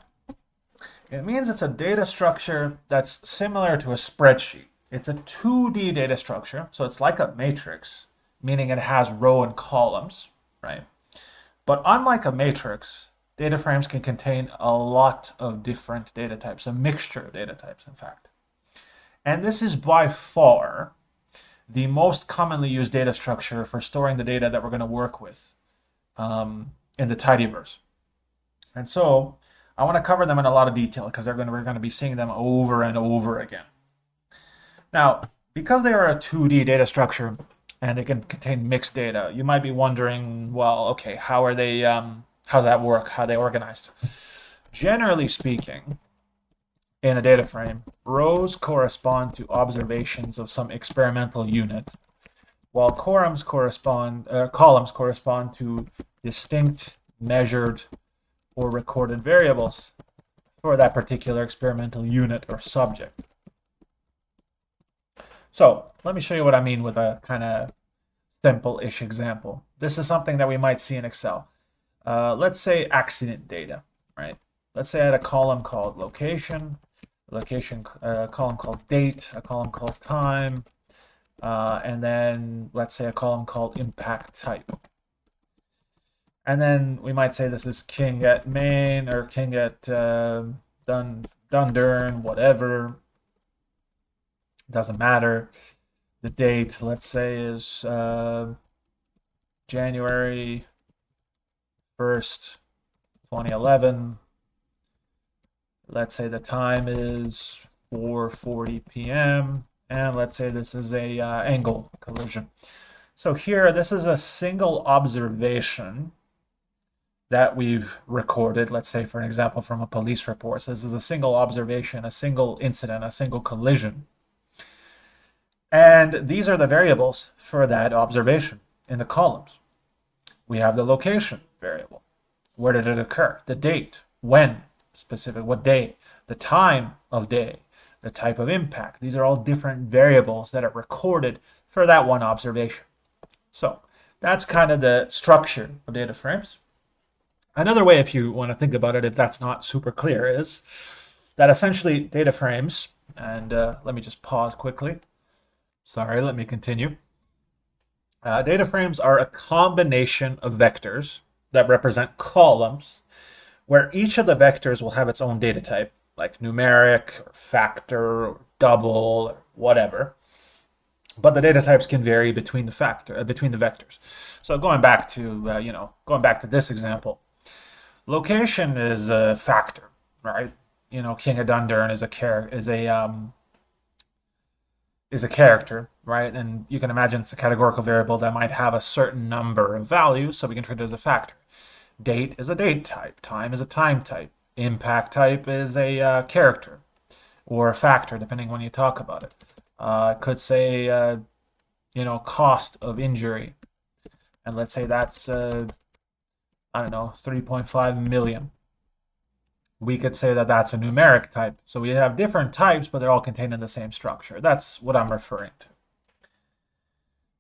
It means it's a data structure that's similar to a spreadsheet. It's a 2D data structure, so it's like a matrix, meaning it has row and columns, right? But unlike a matrix, data frames can contain a lot of different data types, a mixture of data types, in fact. And this is by far the most commonly used data structure for storing the data that we're going to work with in the tidyverse. And so I want to cover them in a lot of detail because we're going to be seeing them over and over again. Now, because they are a 2D data structure and they can contain mixed data, you might be wondering, well, okay, how are they? How's that work? How are they organized? Generally speaking, in a data frame, rows correspond to observations of some experimental unit, while columns correspond to distinct, measured, or recorded variables for that particular experimental unit or subject. So let me show you what I mean with a kind of simple-ish example. This is something that we might see in Excel. Let's say accident data, right? Let's say I had a column called location, a column called date, a column called time, and then let's say a column called impact type. And then we might say this is king at Maine or king at Dundurn, whatever. Doesn't matter. The date, let's say, is January 1st, 2011. Let's say the time is 4:40 p.m. And let's say this is a angle collision. So here, this is a single observation that we've recorded, let's say, for an example, from a police report. So this is a single observation, a single incident, a single collision. And these are the variables for that observation in the columns. We have the location variable. Where did it occur? The date, when, specific, what day, the time of day, the type of impact. These are all different variables that are recorded for that one observation. So that's kind of the structure of data frames. Another way, if you want to think about it, if that's not super clear, is that essentially data frames, and let me just pause quickly. Sorry, let me continue. Data frames are a combination of vectors that represent columns, where each of the vectors will have its own data type, like numeric, or factor, or double, or whatever. But the data types can vary between the vectors. So going back to this example, location is a factor, right? King of Dundurn is a character, right? And you can imagine it's a categorical variable that might have a certain number of values, so we can treat it as a factor. Date is a date type. Time is a time type. Impact type is a character or a factor, depending when you talk about it. It could say, cost of injury. And let's say that's, 3.5 million. We could say that that's a numeric type. So we have different types, but they're all contained in the same structure. That's what I'm referring to.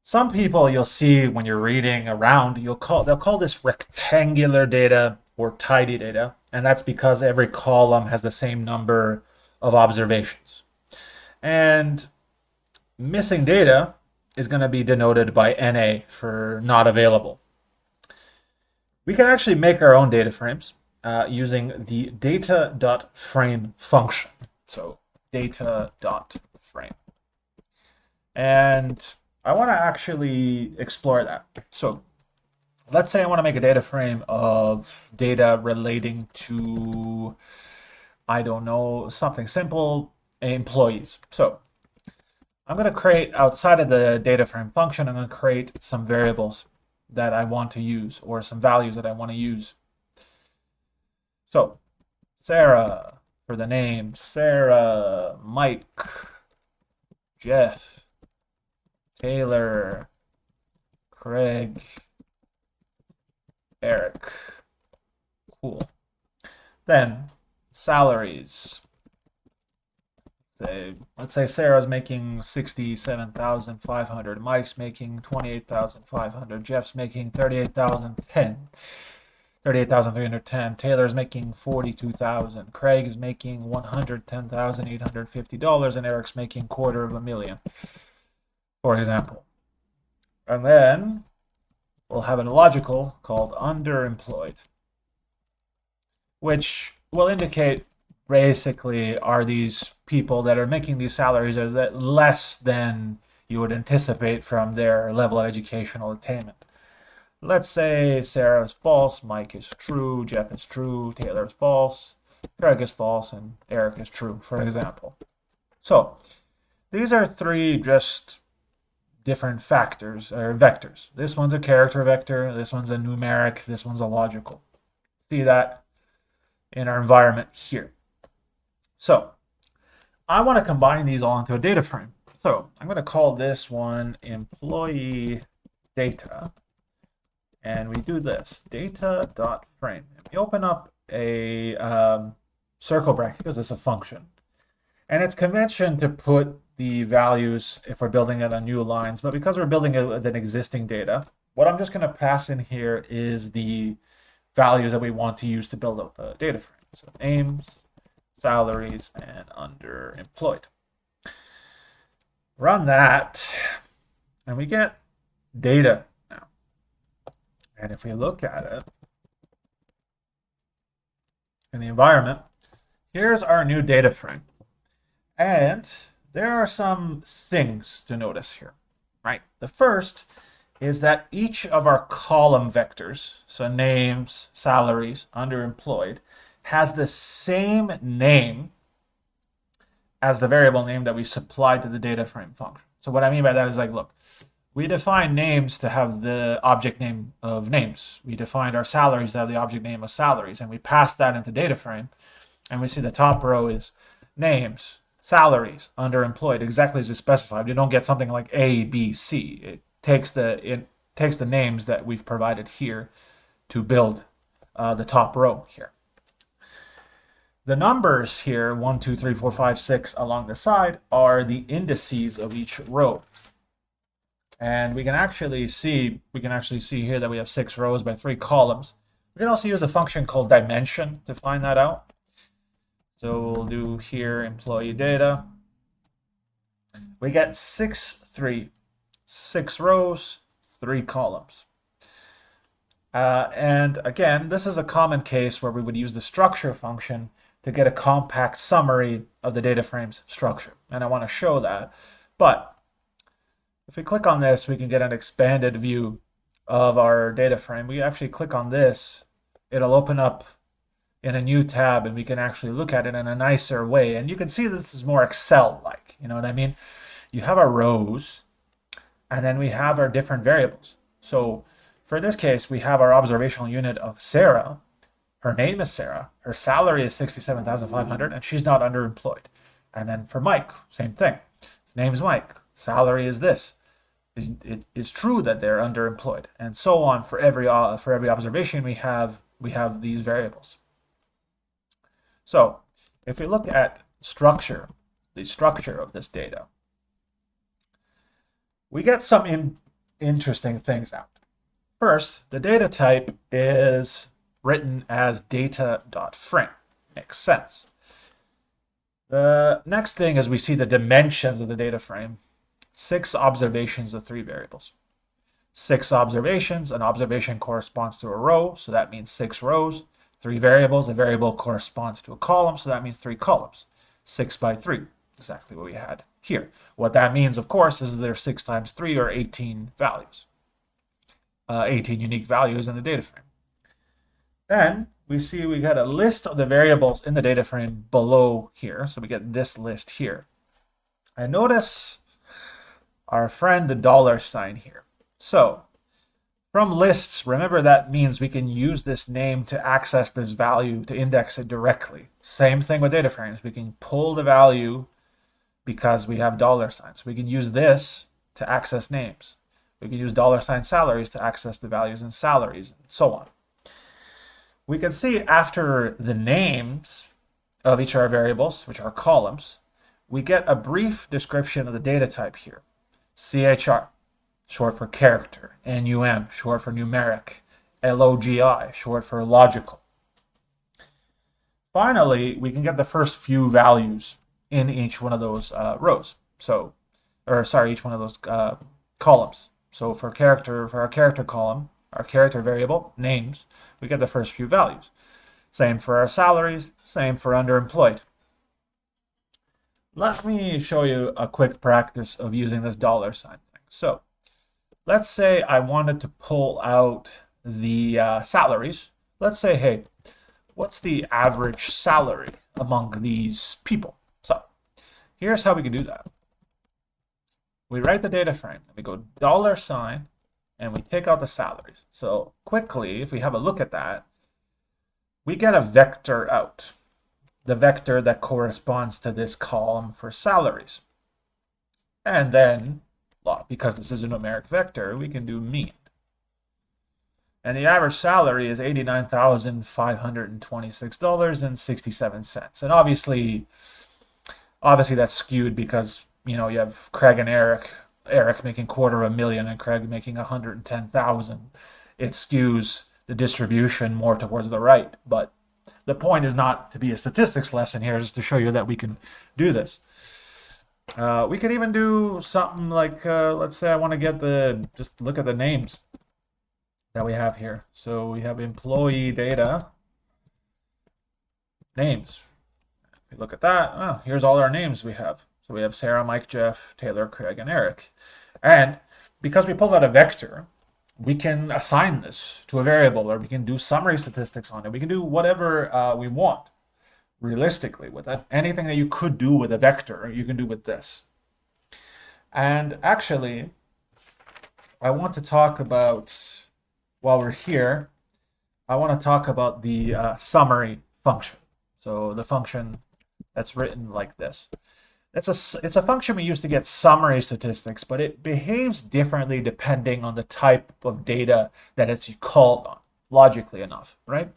Some people you'll see when you're reading around, they'll call this rectangular data or tidy data, and that's because every column has the same number of observations. And missing data is going to be denoted by NA for not available. We can actually make our own data frames using the data.frame function. So data.frame. And I want to actually explore that. So let's say I want to make a data frame of data relating to, I don't know, something simple, employees. So I'm going to create, outside of the data frame function, I'm going to create some variables that I want to use, or some values that I want to use. So Sarah for the name, Sarah, Mike, Jeff, Taylor, Craig, Eric. Cool. Then salaries. Let's say Sarah's making 67,500, Mike's making 28,500, Jeff's making 38,310, Taylor's making 42,000, Craig is making $110,850, and Eric's making $250,000, for example. And then we'll have a logical called underemployed, which will indicate basically are these people that are making these salaries are that less than you would anticipate from their level of educational attainment. Let's say Sarah is false, Mike is true, Jeff is true, Taylor is false, Craig is false, and Eric is true, for example. So these are three just different factors or vectors. This one's a character vector, this one's a numeric, this one's a logical. See that in our environment here. So I want to combine these all into a data frame. So I'm going to call this one employee data. And we do this, data.frame. And we open up a circle bracket because it's a function. And it's convention to put the values if we're building it on new lines. But because we're building it with an existing data, what I'm just going to pass in here is the values that we want to use to build up the data frame. So names, salaries, and underemployed. Run that, and we get data now. And if we look at it in the environment, here's our new data frame. And there are some things to notice here, right? The first is that each of our column vectors, so names, salaries, underemployed, has the same name as the variable name that we supplied to the data frame function. So what I mean by that is like, look, we define names to have the object name of names. We defined our salaries to have the object name of salaries, and we passed that into data frame, and we see the top row is names, salaries, underemployed, exactly as it's specified. You don't get something like A, B, C. It takes the names that we've provided here to build the top row here. The numbers here, 1, 2, 3, 4, 5, 6 along the side are the indices of each row. And we can actually see here that we have 6 rows by 3 columns. We can also use a function called dimension to find that out. So we'll do here employee data. We get 6 rows, 3 columns. And again, this is a common case where we would use the structure function to get a compact summary of the data frame's structure. And I want to show that. But if we click on this, we can get an expanded view of our data frame. We actually click on this, it'll open up in a new tab, and we can actually look at it in a nicer way. And you can see this is more Excel-like, you know what I mean? You have our rows, and then we have our different variables. So for this case, we have our observational unit of Sarah. Her name is Sarah. Her salary is 67,500, and she's not underemployed. And then for Mike, same thing. His name is Mike. Salary is this. It is true that they're underemployed, and so on. For every observation, we have these variables. So if we look at structure, the structure of this data, we get some interesting things out. First, the data type is written as data.frame. Makes sense. The next thing is we see the dimensions of the data frame. 6 observations of 3 variables. 6 observations, an observation corresponds to a row, so that means 6 rows. 3 variables, a variable corresponds to a column, so that means 3 columns. 6 by 3, exactly what we had here. What that means, of course, is there 6 times 3 or 18 values. 18 unique values in the data frame. Then we see we got a list of the variables in the data frame below here, so we get this list here. And notice our friend the $sign here. So from lists, remember that means we can use this name to access this value, to index it directly. Same thing with data frames. We can pull the value because we have $signs. We can use this to access names. We can use $sign salaries to access the values in salaries, and so on. We can see after the names of each of our variables, which are columns, we get a brief description of the data type here. CHR, short for character. NUM, short for numeric. LOGI, short for logical. Finally, we can get the first few values in each one of those rows. Each one of those columns. So for our character column, our character variable, names, we get the first few values. Same for our salaries, same for underemployed. Let me show you a quick practice of using this $sign thing. So let's say I wanted to pull out the salaries. Let's say, hey, what's the average salary among these people? So here's how we can do that. We write the data frame, and we go $sign, and we take out the salaries. So quickly, if we have a look at that, we get a vector out. The vector that corresponds to this column for salaries. And then, well, because this is a numeric vector, we can do mean. And the average salary is $89,526.67. And obviously that's skewed because, you have Craig and Eric making $250,000 and Craig making $110,000. It skews the distribution more towards the right, but the point is not to be a statistics lesson here, just to show you that we can do this. We could even do something like, let's say I want to just look at the names that we have here. So we have employee data, names. If we look at that, here's all our names we have. So we have Sarah, Mike, Jeff, Taylor, Craig, and Eric. And because we pulled out a vector, we can assign this to a variable, or we can do summary statistics on it. We can do whatever we want, realistically, with that. Anything that you could do with a vector, you can do with this. And actually, I want to talk about, while we're here, I want to talk about the summary function. So the function that's written like this. It's a function we use to get summary statistics, but it behaves differently depending on the type of data that it's called on, logically enough, right?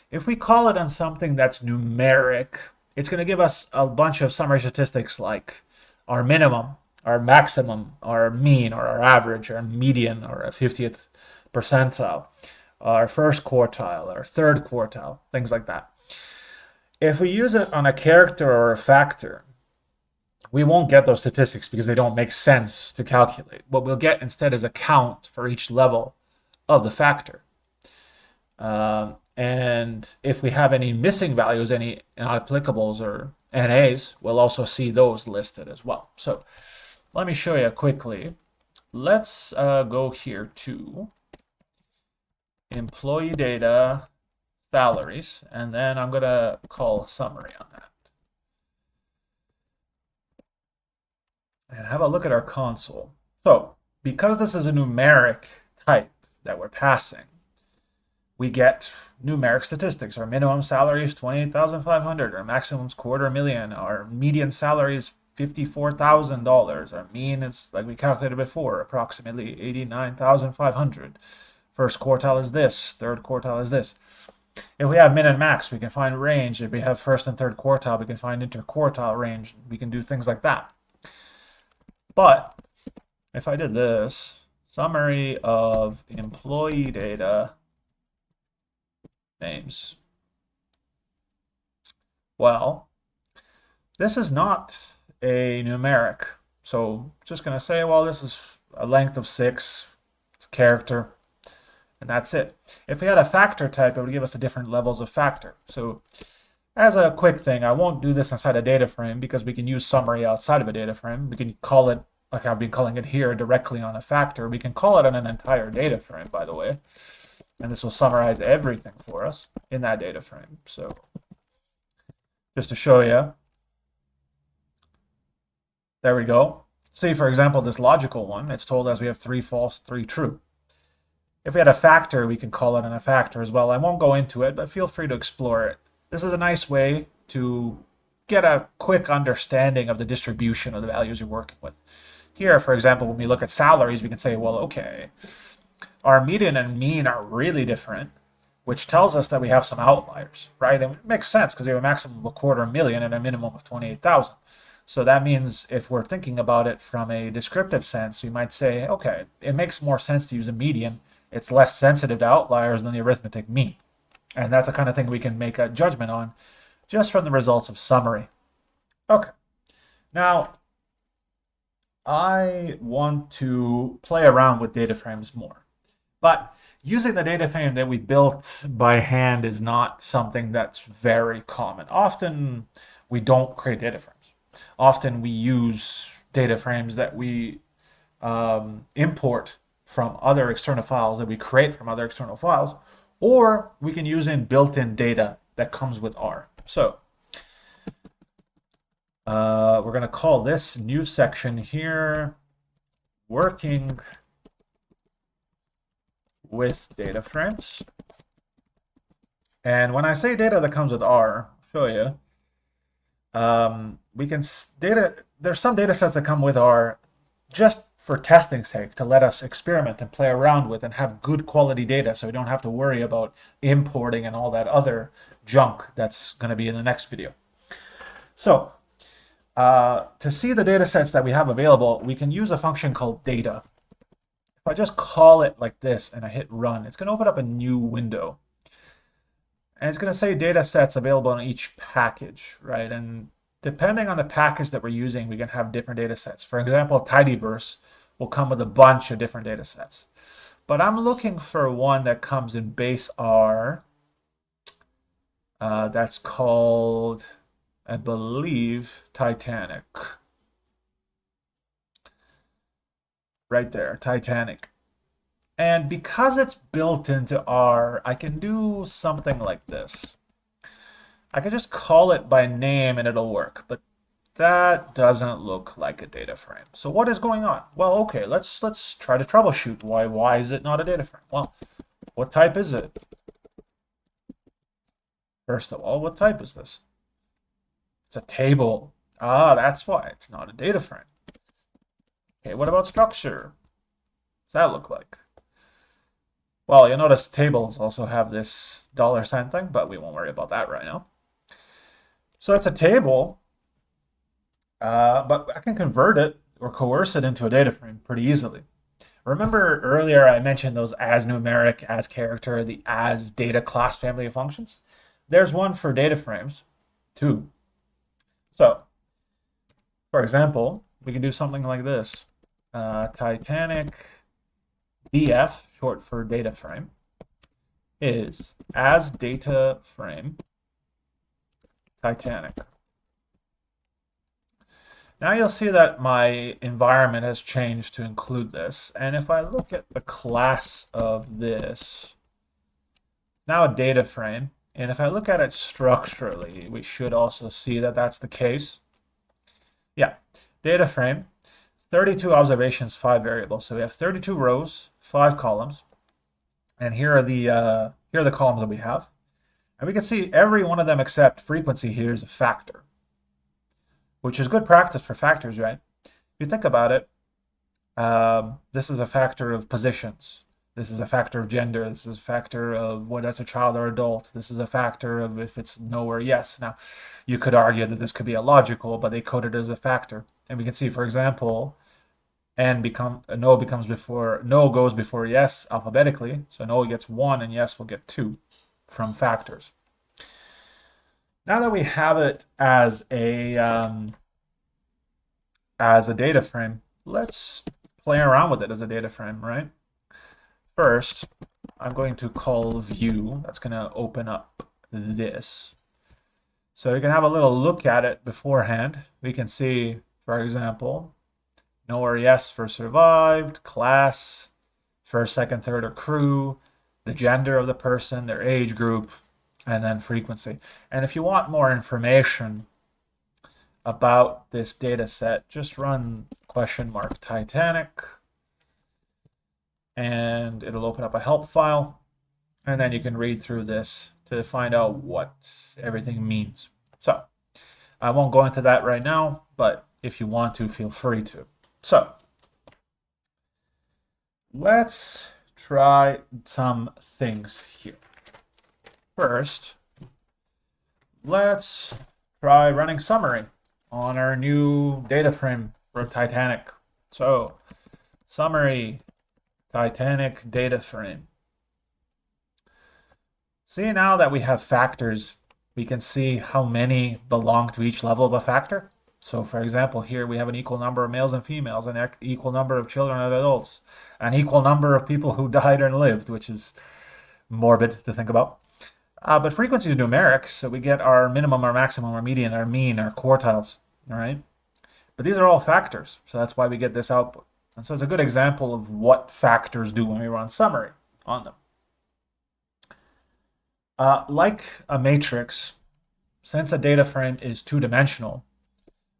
If we call it on something that's numeric, it's going to give us a bunch of summary statistics like our minimum, our maximum, our mean, or our average, our median, or our 50th percentile, our first quartile, our third quartile, things like that. If we use it on a character or a factor, we won't get those statistics because they don't make sense to calculate. What we'll get instead is a count for each level of the factor. And if we have any missing values, any inapplicables or NAs, we'll also see those listed as well. So let me show you quickly. Let's go here to employee data, salaries, and then I'm going to call a summary on that. And have a look at our console. So because this is a numeric type that we're passing, we get numeric statistics. Our minimum salary is $28,500. Our maximum is $250,000. Our median salary is $54,000. Our mean is, like we calculated before, approximately $89,500. First quartile is this. Third quartile is this. If we have min and max, we can find range. If we have first and third quartile, we can find interquartile range. We can do things like that. But if I did this, summary of employee data, names. Well, this is not a numeric So just going to say, well, this is a length of 6, it's a character, and that's it. If we had a factor type, it would give us the different levels of factor. So as a quick thing, I won't do this inside a data frame because we can use summary outside of a data frame. We can call it, like I've been calling it here, directly on a factor. We can call it on an entire data frame, by the way. And this will summarize everything for us in that data frame. So just to show you, there we go. See, for example, this logical one, it's told us we have 3 false, 3 true. If we had a factor, we can call it on a factor as well. I won't go into it, but feel free to explore it. This is a nice way to get a quick understanding of the distribution of the values you're working with. Here, for example, when we look at salaries, we can say, well, okay, our median and mean are really different, which tells us that we have some outliers, right? And it makes sense because we have a maximum of $250,000 and a minimum of 28,000. So that means if we're thinking about it from a descriptive sense, we might say, okay, it makes more sense to use a median. It's less sensitive to outliers than the arithmetic mean. And that's the kind of thing we can make a judgment on just from the results of summary. Okay. Now, I want to play around with data frames more. But using the data frame that we built by hand is not something that's very common. Often we don't create data frames. Often we use data frames that we import from other external files, that we create from other external files, or we can use in built-in data that comes with R. So we're going to call this new section here working with data frames. And when I say data that comes with R, I'll show you. There's some data sets that come with R just for testing's sake, to let us experiment and play around with and have good quality data so we don't have to worry about importing and all that other junk that's going to be in the next video. So to see the data sets that we have available, we can use a function called data. If I just call it like this and I hit run, it's going to open up a new window. And it's going to say data sets available in each package, right? And depending on the package that we're using, we can have different data sets. For example, tidyverse will come with a bunch of different data sets. But I'm looking for one that comes in base R. That's called, I believe, Titanic. Right there, Titanic. And because it's built into R, I can do something like this. I can just call it by name and it'll work, but that doesn't look like a data frame. So what is going on? Well, okay, let's try to troubleshoot. Why is it not a data frame? Well, what type is it? First of all, what type is this? It's a table. Ah, that's why it's not a data frame. Okay, what about structure? What's that look like? Well, you'll notice tables also have this $sign thing, but we won't worry about that right now. So it's a table, but I can convert it or coerce it into a data frame pretty easily. Remember earlier I mentioned those as numeric, as character, the as data class family of functions? There's one for data frames, too. So, for example, we can do something like this. Titanic df, short for data frame, is as data frame Titanic. Now you'll see that my environment has changed to include this. And if I look at the class of this, now a data frame, and if I look at it structurally, we should also see that that's the case. Yeah, data frame, 32 observations, 5 variables. So we have 32 rows, 5 columns. And here are the columns that we have. And we can see every one of them except frequency here is a factor, which is good practice for factors, right? If you think about it, this is a factor of positions. This is a factor of gender. This is a factor of whether it's a child or adult. This is a factor of if it's no or yes. Now, you could argue that this could be illogical, but they code it as a factor. And we can see, for example, no goes before yes alphabetically. So no gets 1 and yes will get 2 from factors. Now that we have it as a as a data frame. Let's play around with it as a data frame, right? First, I'm going to call view. That's going to open up this. So you can have a little look at it beforehand. We can see, for example, no RES for survived, class, first, second, third, or crew, the gender of the person, their age group, and then frequency. And if you want more information about this data set, just run $Titanic, and it'll open up a help file, and then you can read through this to find out what everything means. So I won't go into that right now, but if you want to, feel free to. So let's try some things here. First, let's try running summary on our new data frame for Titanic. So summary Titanic data frame. See, now that we have factors, we can see how many belong to each level of a factor. So for example, here we have an equal number of males and females, an equal number of children and adults, an equal number of people who died and lived, which is morbid to think about. But frequency is numeric, so we get our minimum, our maximum, our median, our mean, our quartiles, all right? But these are all factors, so that's why we get this output. And so it's a good example of what factors do when we run summary on them. Like a matrix, since a data frame is two-dimensional,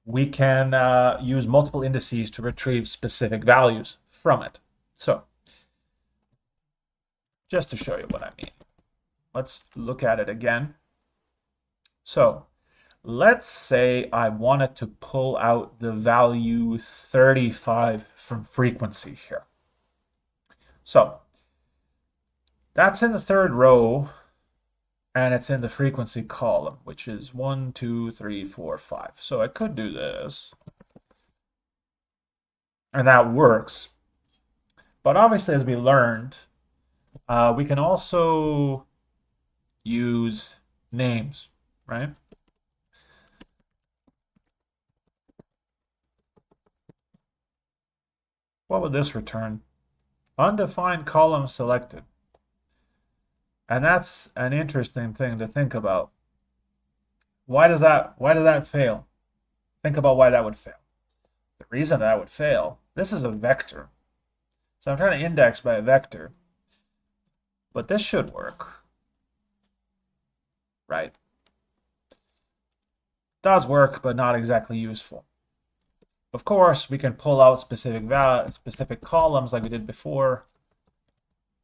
we can use multiple indices to retrieve specific values from it. So, just to show you what I mean, let's look at it again. So, let's say I wanted to pull out the value 35 from frequency here. So, that's in the third row, and it's in the frequency column, which is 1, 2, 3, 4, 5. So I could do this, and that works. But obviously, as we learned, we can also use names, right? What would this return? Undefined column selected. And that's an interesting thing to think about. Why does that fail? Think about why that would fail. The reason that would fail, this is a vector. So I'm trying to index by a vector. But this should work. Right? Does work, but not exactly useful. Of course, we can pull out specific columns like we did before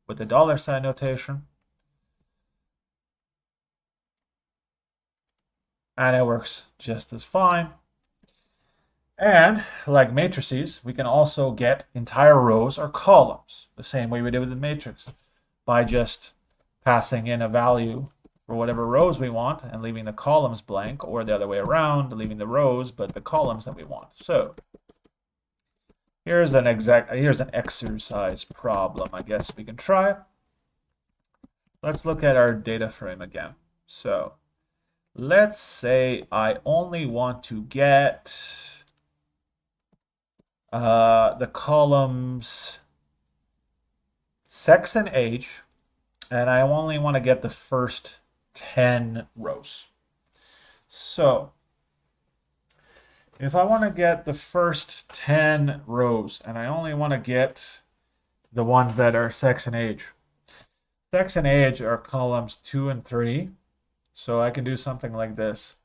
with the $sign notation. And it works just as fine. And like matrices, we can also get entire rows or columns, the same way we did with the matrix, by just passing in a value for whatever rows we want and leaving the columns blank, or the other way around, leaving the rows but the columns that we want. So here's an exercise problem, I guess we can try. Let's look at our data frame again. So let's say I only want to get the columns sex and age, and I only want to get the first 10 rows. So if I want to get the first 10 rows, and I only want to get the ones that are sex and age. Sex and age are columns 2 and 3. So I can do something like this.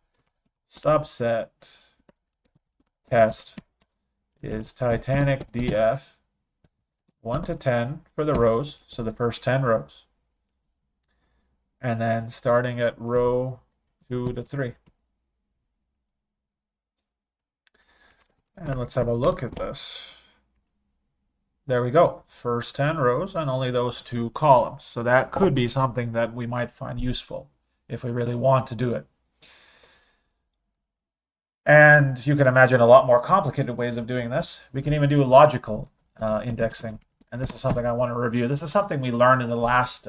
Subset test is Titanic DF 1 to 10 for the rows, so the first 10 rows. And then starting at row 2 to 3. And let's have a look at this. There we go. First 10 rows and only those 2 columns. So that could be something that we might find useful if we really want to do it. And you can imagine a lot more complicated ways of doing this. We can even do logical indexing. And this is something I want to review. This is something we learned in the last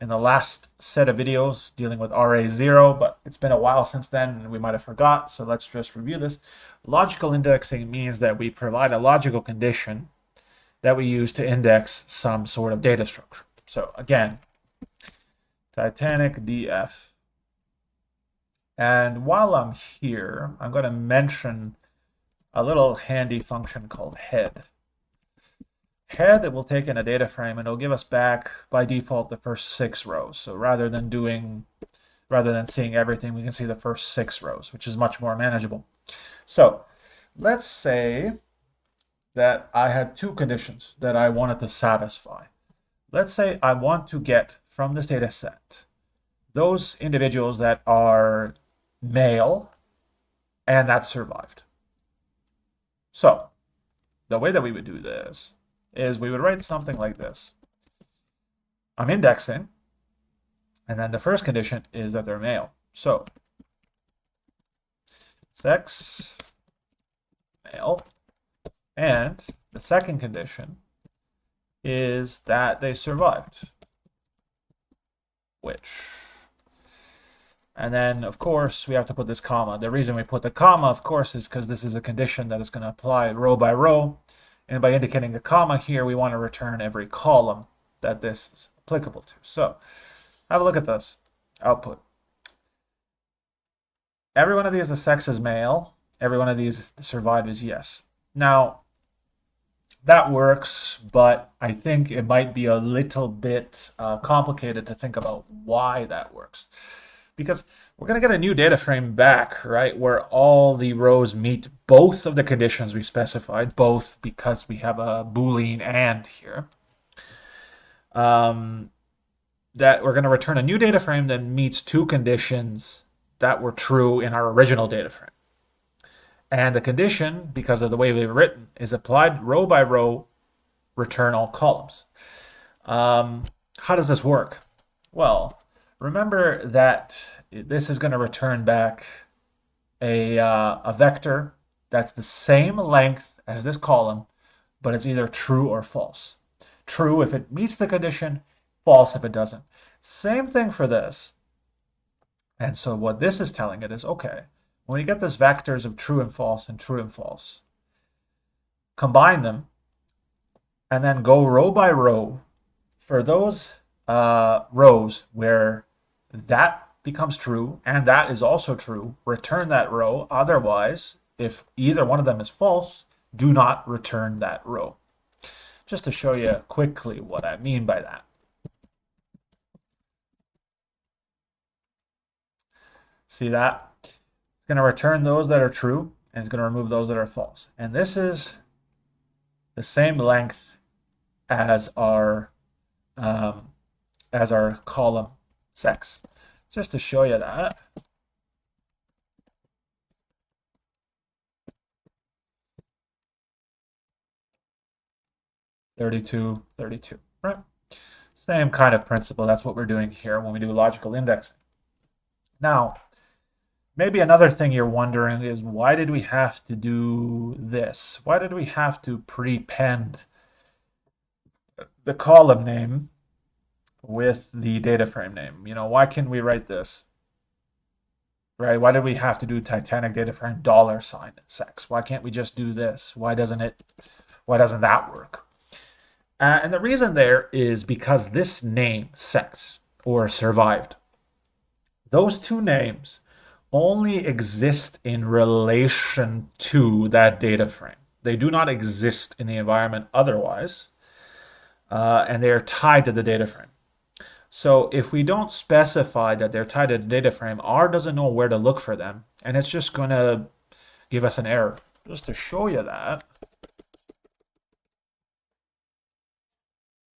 in the last set of videos dealing with RA0, but it's been a while since then and we might have forgot, so let's just review this. Logical indexing means that we provide a logical condition that we use to index some sort of data structure. So again, Titanic DF. And while I'm here, I'm going to mention a little handy function called head. Head, it will take in a data frame and it'll give us back by default the first 6 rows. So rather than seeing everything, we can see the first 6 rows, which is much more manageable. So let's say that I had 2 conditions that I wanted to satisfy. Let's say I want to get from this data set those individuals that are male and that survived. So the way that we would do this is we would write something like this. I'm indexing, and then the first condition is that they're male. So sex, male, and the second condition is that they survived, which, and then of course we have to put this comma. The reason we put the comma, of course, is because this is a condition that is going to apply row by row. And by indicating the comma here, we want to return every column that this is applicable to. So have a look at this output. Every one of these, the sex is male. Every one of these, the survive is yes. Now, that works, but I think it might be a little bit complicated to think about why that works. Because we're going to get a new data frame back, right, where all the rows meet both of the conditions we specified, both because we have a Boolean and here. That we're going to return a new data frame that meets 2 conditions that were true in our original data frame. And the condition, because of the way we've written, is applied row by row, return all columns. How does this work? Well, remember that this is going to return back a vector that's the same length as this column, but it's either true or false. True if it meets the condition, false if it doesn't. Same thing for this. And so what this is telling it is, okay, when you get these vectors of true and false, combine them, and then go row by row for those rows where that becomes true and that is also true, return that row. Otherwise, if either one of them is false, do not return that row. Just to show you quickly what I mean by that. See that? It's going to return those that are true and it's going to remove those that are false. And this is the same length as our column sex. Just to show you that. $32, $32, right? Same kind of principle. That's what we're doing here when we do logical indexing. Now, maybe another thing you're wondering is, why did we have to do this? Why did we have to prepend the column name with the data frame name? You know, why can't we write this? Right? Why did we have to do Titanic data frame $ sex? Why can't we just do this? Why doesn't that work? And the reason there is because this name, sex or survived, those 2 names only exist in relation to that data frame. They do not exist in the environment otherwise, and they are tied to the data frame. So if we don't specify that they're tied to the data frame, R doesn't know where to look for them, and it's just going to give us an error. Just to show you that,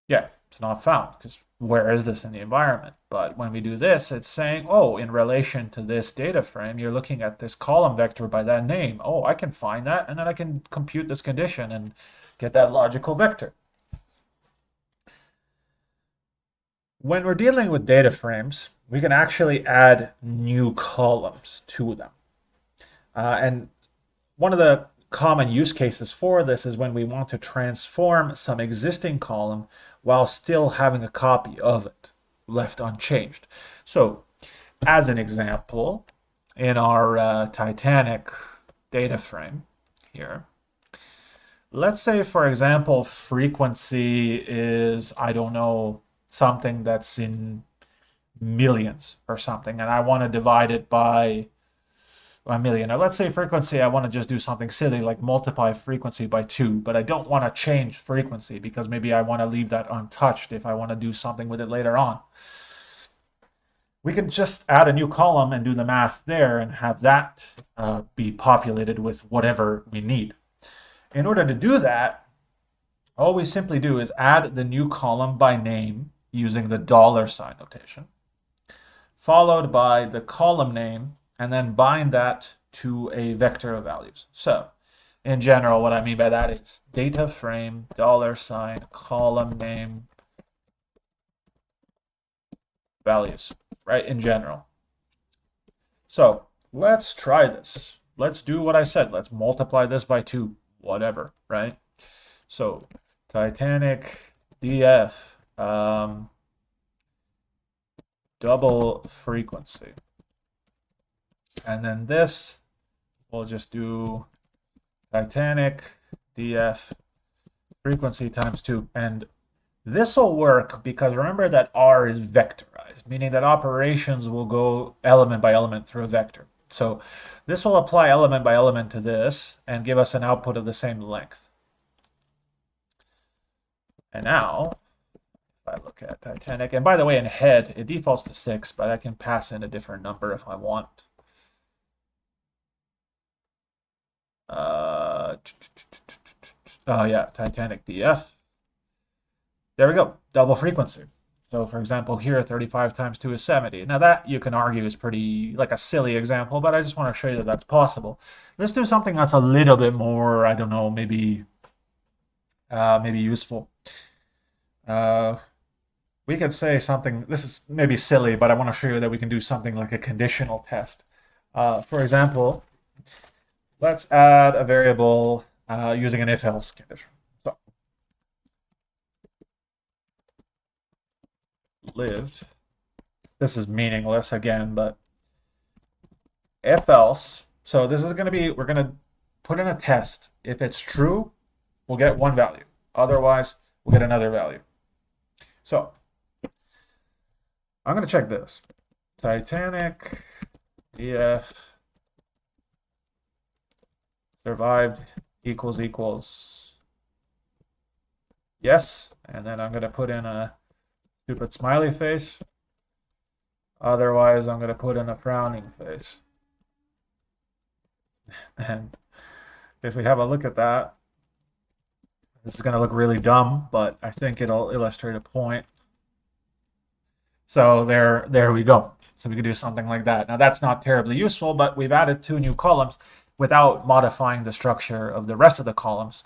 yeah, it's not found, because where is this in the environment? But when we do this, it's saying, oh, in relation to this data frame, you're looking at this column vector by that name. Oh, I can find that, and then I can compute this condition and get that logical vector. When we're dealing with data frames, we can actually add new columns to them. And one of the common use cases for this is when we want to transform some existing column while still having a copy of it. left unchanged. So as an example, in our Titanic data frame here, let's say, for example, frequency is, I don't know, something that's in millions or something, and I want to divide it by a million. Now, let's say frequency, I want to just do something silly like multiply frequency by 2, but I don't want to change frequency because maybe I want to leave that untouched if I want to do something with it later on. We can just add a new column and do the math there and have that be populated with whatever we need. In order to do that, all we simply do is add the new column by name using the $sign notation, followed by the column name, and then bind that to a vector of values. So in general, what I mean by that is data frame, $sign, column name, values, right, in general. So let's try this. Let's do what I said. Let's multiply this by 2, whatever, right? So Titanic DF, double frequency. And then this, we'll just do Titanic DF frequency times 2. And this will work because remember that R is vectorized, meaning that operations will go element by element through a vector. So this will apply element by element to this and give us an output of the same length. And now, if I look at Titanic, and by the way, in head, it defaults to 6, but I can pass in a different number if I want. Oh yeah, Titanic DF. There we go, double frequency. So for example, here 35 times 2 is 70. Now that you can argue is pretty like a silly example, but I just want to show you that that's possible. Let's do something that's a little bit more, I don't know, maybe useful. We could say something, this is maybe silly, but I want to show you that we can do something like a conditional test. For example, let's add a variable using an if-else condition. So, lived. This is meaningless again, but if-else. So this is going to be, we're going to put in a test. If it's true, we'll get one value. Otherwise, we'll get another value. So I'm going to check this. Titanic DF survived equals yes, and then I'm going to put in a stupid smiley face. Otherwise, I'm going to put in a frowning face. And if we have a look at that, this is going to look really dumb, but I think it'll illustrate a point. So there we go. So we could do something like that. Now that's not terribly useful, but we've added 2 new columns without modifying the structure of the rest of the columns.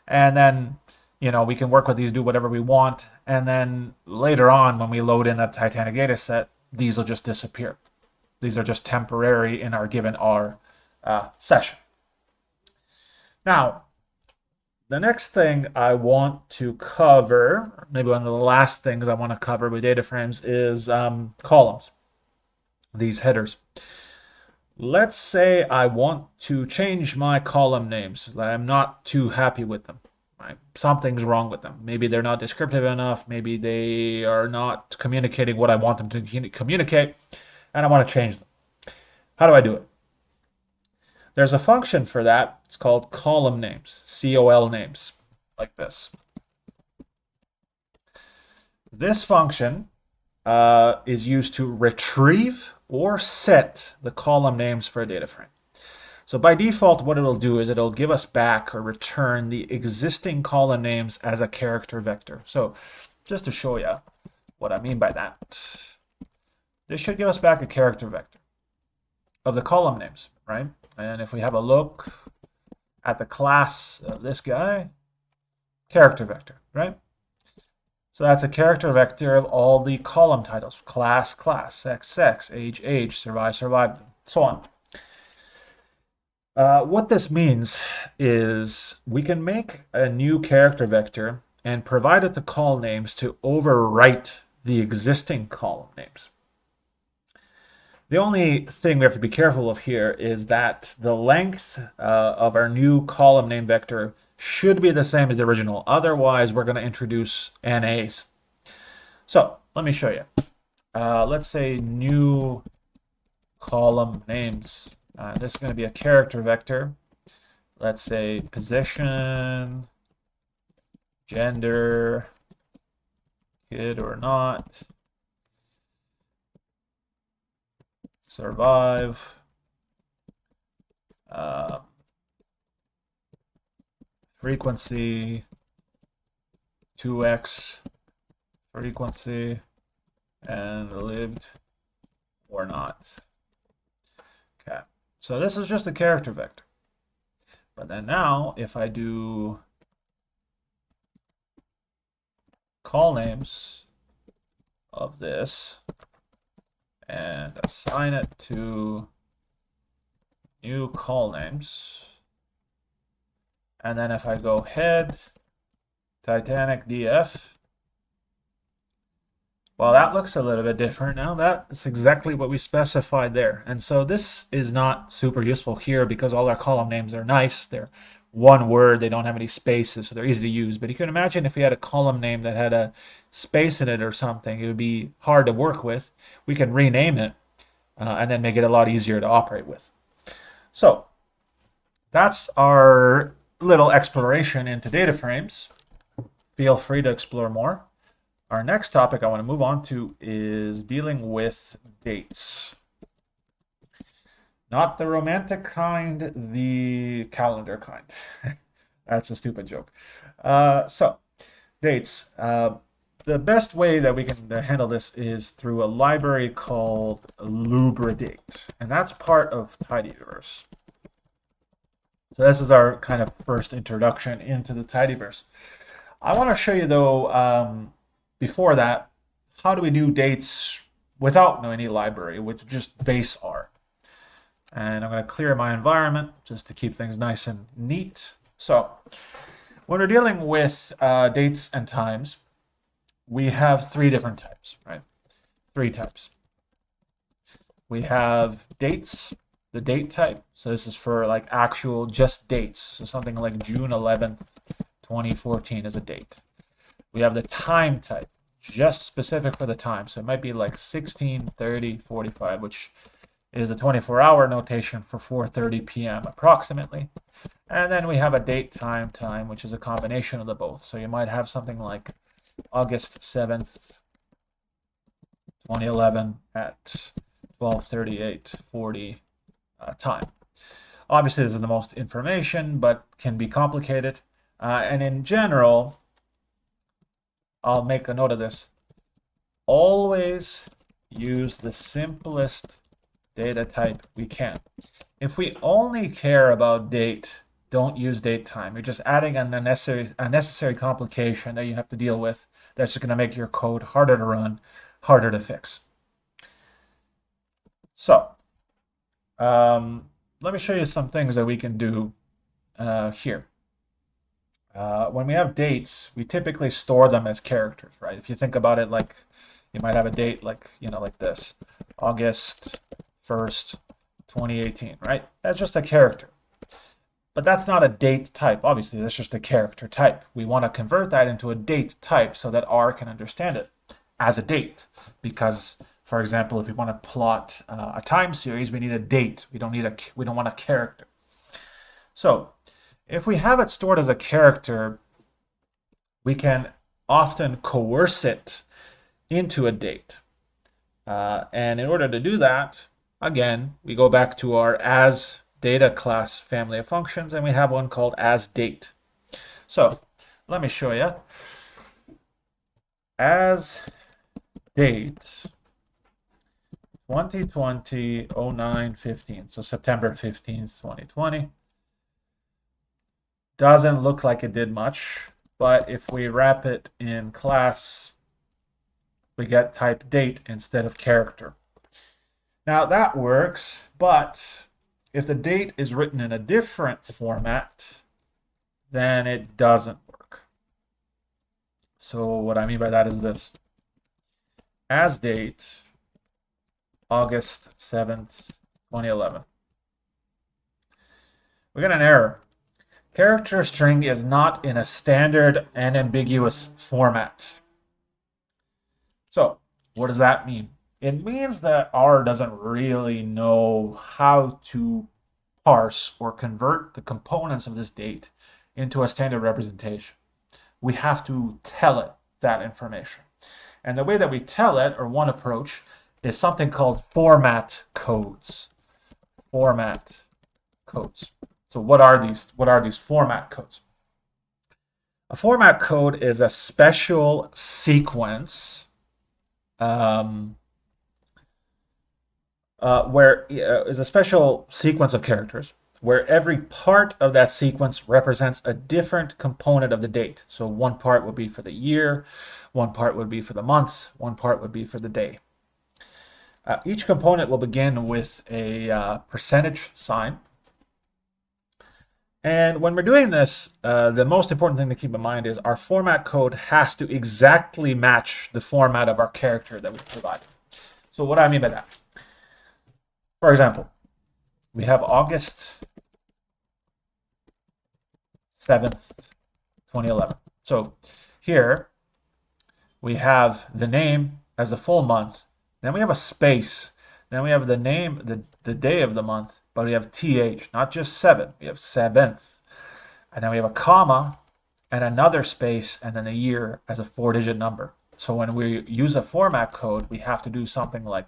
And then, we can work with these, do whatever we want. And then later on, when we load in that Titanic data set, these will just disappear. These are just temporary in our given R session. Now, the next thing I want to cover, maybe one of the last things I want to cover with data frames is columns, these headers. Let's say I want to change my column names. I'm not too happy with them. Right? Something's wrong with them. Maybe they're not descriptive enough. Maybe they are not communicating what I want them to communicate, and I want to change them. How do I do it? There's a function for that. It's called column names, COL names, like this. This function is used to retrieve or set the column names for a data frame. So by default, what it'll do is it'll give us back or return the existing column names as a character vector. So just to show you what I mean by that, this should give us back a character vector of the column names, right? And if we have a look at the class of this guy, character vector, right? So that's a character vector of all the column titles: class, sex, age, survive, so on. What this means is we can make a new character vector and provide it the call names to overwrite the existing column names. The only thing we have to be careful of here is that the length of our new column name vector should be the same as the original. Otherwise, we're going to introduce NAs. So let me show you. Let's say new column names. This is going to be a character vector. Let's say position, gender, kid or not, survive, frequency, 2x frequency, and lived or not. Okay, so this is just a character vector. But then now, if I do call names of this and assign it to new call names, and then if I go head, Titanic DF, well, that looks a little bit different now. That's exactly what we specified there. And so this is not super useful here because all our column names are nice. They're one word. They don't have any spaces, so they're easy to use. But you can imagine if we had a column name that had a space in it or something, it would be hard to work with. We can rename it and then make it a lot easier to operate with. So that's our little exploration into data frames. Feel free to explore more. Our next topic I want to move on to is dealing with dates. Not the romantic kind, the calendar kind. That's a stupid joke. So, dates. The best way that we can handle this is through a library called LubraDate, and that's part of tidyverse. So this is our kind of first introduction into the tidyverse. I want to show you though, before that, how do we do dates without any library, with just base R? And I'm going to clear my environment just to keep things nice and neat. So when we're dealing with dates and times, we have three different types, right? Three types. We have dates, the date type. So this is for like actual just dates. So something like June 11th, 2014 is a date. We have the time type, just specific for the time. So it might be like 16, 30, 45, which is a 24-hour notation for 4:30 p.m. approximately. And then we have a date time, which is a combination of the both. So you might have something like August 7th, 2011 at 12:38:40 time. Obviously, this is the most information, but can be complicated. And in general, I'll make a note of this. Always use the simplest data type we can. If we only care about date, don't use date time. You're just adding an unnecessary complication that you have to deal with. That's just going to make your code harder to run, harder to fix. So let me show you some things that we can do here. When we have dates, we typically store them as characters, right? If you think about it, like you might have a date like, like this, August 1st, 2018, right? That's just a character. But that's not a date type. Obviously, that's just a character type. We want to convert that into a date type so that R can understand it as a date. Because, for example, if we want to plot a time series, we need a date. We don't want a character. So if we have it stored as a character, we can often coerce it into a date. And in order to do that, again, we go back to our as data class family of functions, and we have one called as date. So let me show you. As date 2020 09/15, so September 15th, 2020. Doesn't look like it did much, but if we wrap it in class, we get type date instead of character. Now that works, but if the date is written in a different format, then it doesn't work. So what I mean by that is this. as date, August 7th, 2011. We got an error. Character string is not in a standard and ambiguous format. So, what does that mean? It means that R doesn't really know how to parse or convert the components of this date into a standard representation. We have to tell it that information. And the way that we tell it, or one approach, is something called format codes. Format codes. So what are these? What are these format codes? A format code is a special sequence where is a special sequence of characters where every part of that sequence represents a different component of the date. So one part would be for the year, one part would be for the month, one part would be for the day. Each component will begin with a percentage sign. And when we're doing this, the most important thing to keep in mind is our format code has to exactly match the format of our character that we provide. So what do I mean by that? For example, we have August 7th, 2011. So here we have the name as a full month. Then we have a space. Then we have the name, the day of the month, but we have TH, not just 7. We have 7th. And then we have a comma and another space and then a year as a 4-digit number. So when we use a format code, we have to do something like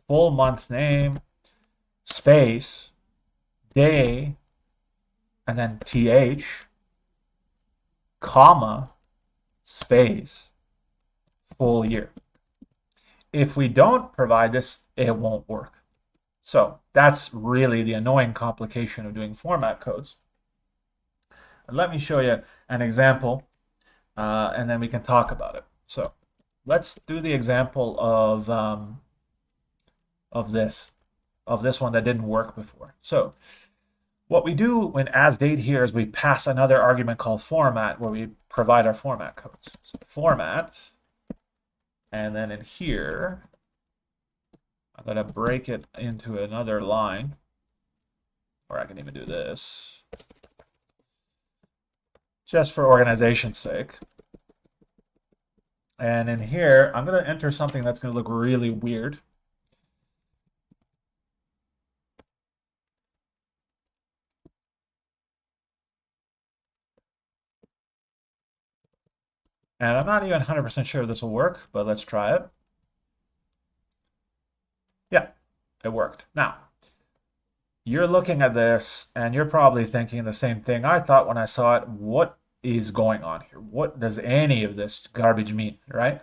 full month name, space, day, and then TH, comma, space, full year. If we don't provide this, it won't work. So that's really the annoying complication of doing format codes. And let me show you an example, and then we can talk about it. So let's do the example of this one that didn't work before. So what we do when as date here is we pass another argument called format where we provide our format codes. So format, and then in here, I'm going to break it into another line, or I can even do this, just for organization's sake. And in here, I'm going to enter something that's going to look really weird. And I'm not even 100% sure this will work, but let's try it. Yeah, it worked. Now, you're looking at this and you're probably thinking the same thing I thought when I saw it. What is going on here? What does any of this garbage mean, right?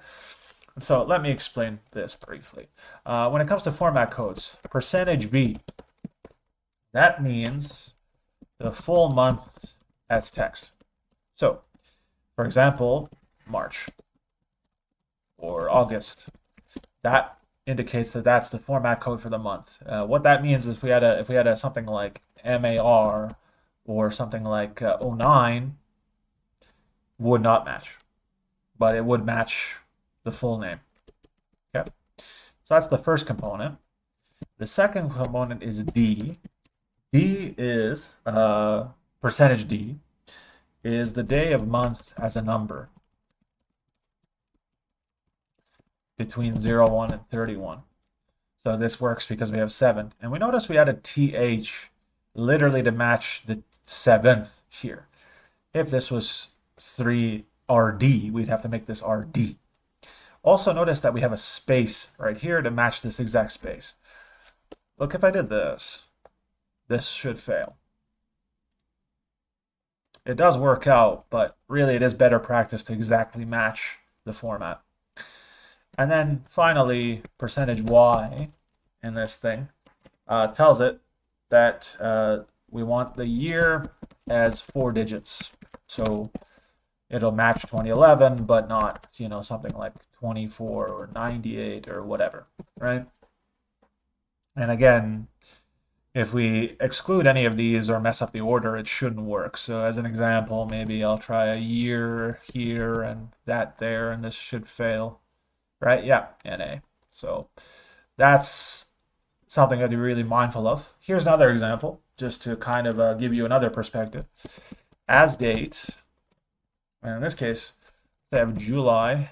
So let me explain this briefly. When it comes to format codes, %B, that means the full month as text. So, for example, March or August, that indicates that that's the format code for the month. What that means is if we had a something like MAR or something like 09, would not match, but it would match the full name. Okay, so that's the first component. The second component is D. D is %D is the day of month as a number between 01 and 31. So this works because we have 7. And we notice we added TH literally to match the 7th here. If this was 3RD, we'd have to make this RD. Also notice that we have a space right here to match this exact space. Look, if I did this, this should fail. It does work out, but really it is better practice to exactly match the format. And then finally, %Y in this thing tells it that we want the year as 4 digits. So it'll match 2011, but not, something like 24 or 98 or whatever, right? And again, if we exclude any of these or mess up the order, it shouldn't work. So as an example, maybe I'll try a year here and that there, and this should fail. right? Yeah, NA. So that's something to be really mindful of. Here's another example, just to kind of give you another perspective. As date, and in this case, they have July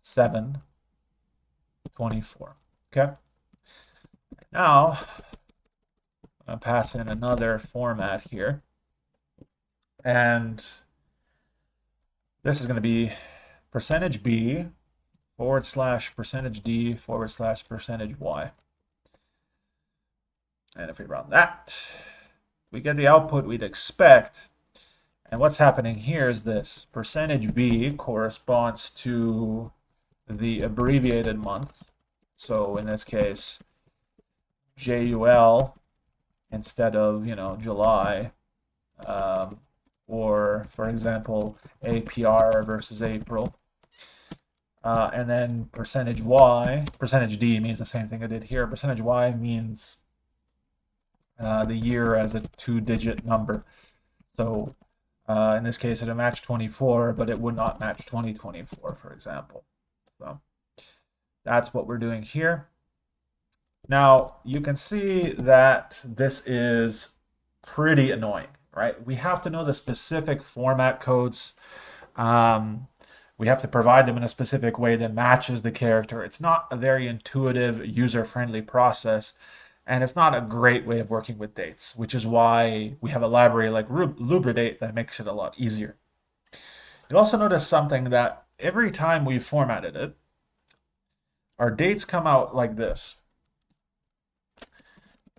7, 24. Okay. Now, I'm going to pass in another format here. And this is going to be %B /%D %Y. And if we run that, we get the output we'd expect. And what's happening here is this. %B corresponds to the abbreviated month. So in this case, JUL instead of, July. Or, for example, APR versus April. And then %Y, %D means the same thing I did here. %Y means the year as a two-digit number. So in this case, it would match 24, but it would not match 2024, for example. So that's what we're doing here. Now, you can see that this is pretty annoying, right? We have to know the specific format codes. We have to provide them in a specific way that matches the character. It's not a very intuitive, user-friendly process, and it's not a great way of working with dates, which is why we have a library like Lubridate that makes it a lot easier. You'll also notice something that every time we've formatted it, our dates come out like this.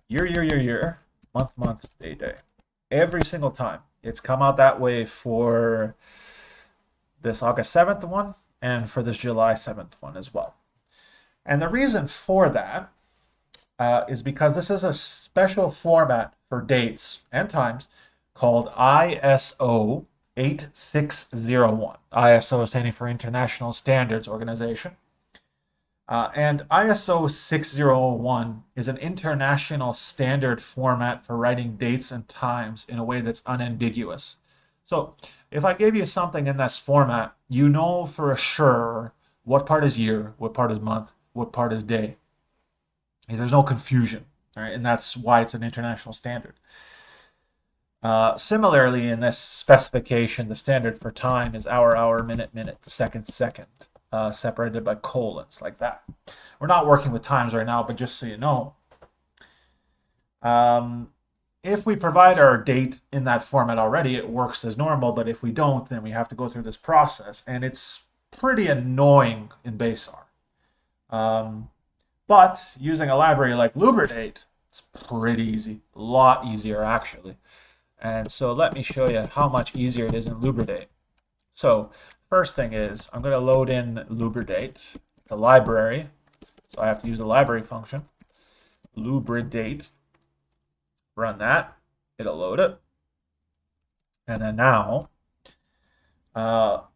Year, month, day. Every single time. It's come out that way for this August 7th one and for this July 7th one as well. And the reason for that is because this is a special format for dates and times called ISO 8601. ISO standing for International Standards Organization. And ISO 601 is an international standard format for writing dates and times in a way that's unambiguous. So if I gave you something in this format, you know for sure what part is year, what part is month, what part is day. And there's no confusion, right? And that's why it's an international standard. Similarly, in this specification, the standard for time is hour, minute, second, separated by colons, like that. We're not working with times right now, but just so you know, if we provide our date in that format already, it works as normal, but if we don't, then we have to go through this process, and it's pretty annoying in BaseR. But using a library like Lubridate, it's pretty easy, a lot easier actually. And so let me show you how much easier it is in Lubridate. So first thing is I'm going to load in Lubridate, the library. So I have to use the library function, Lubridate. Run that, it'll load it. And then now,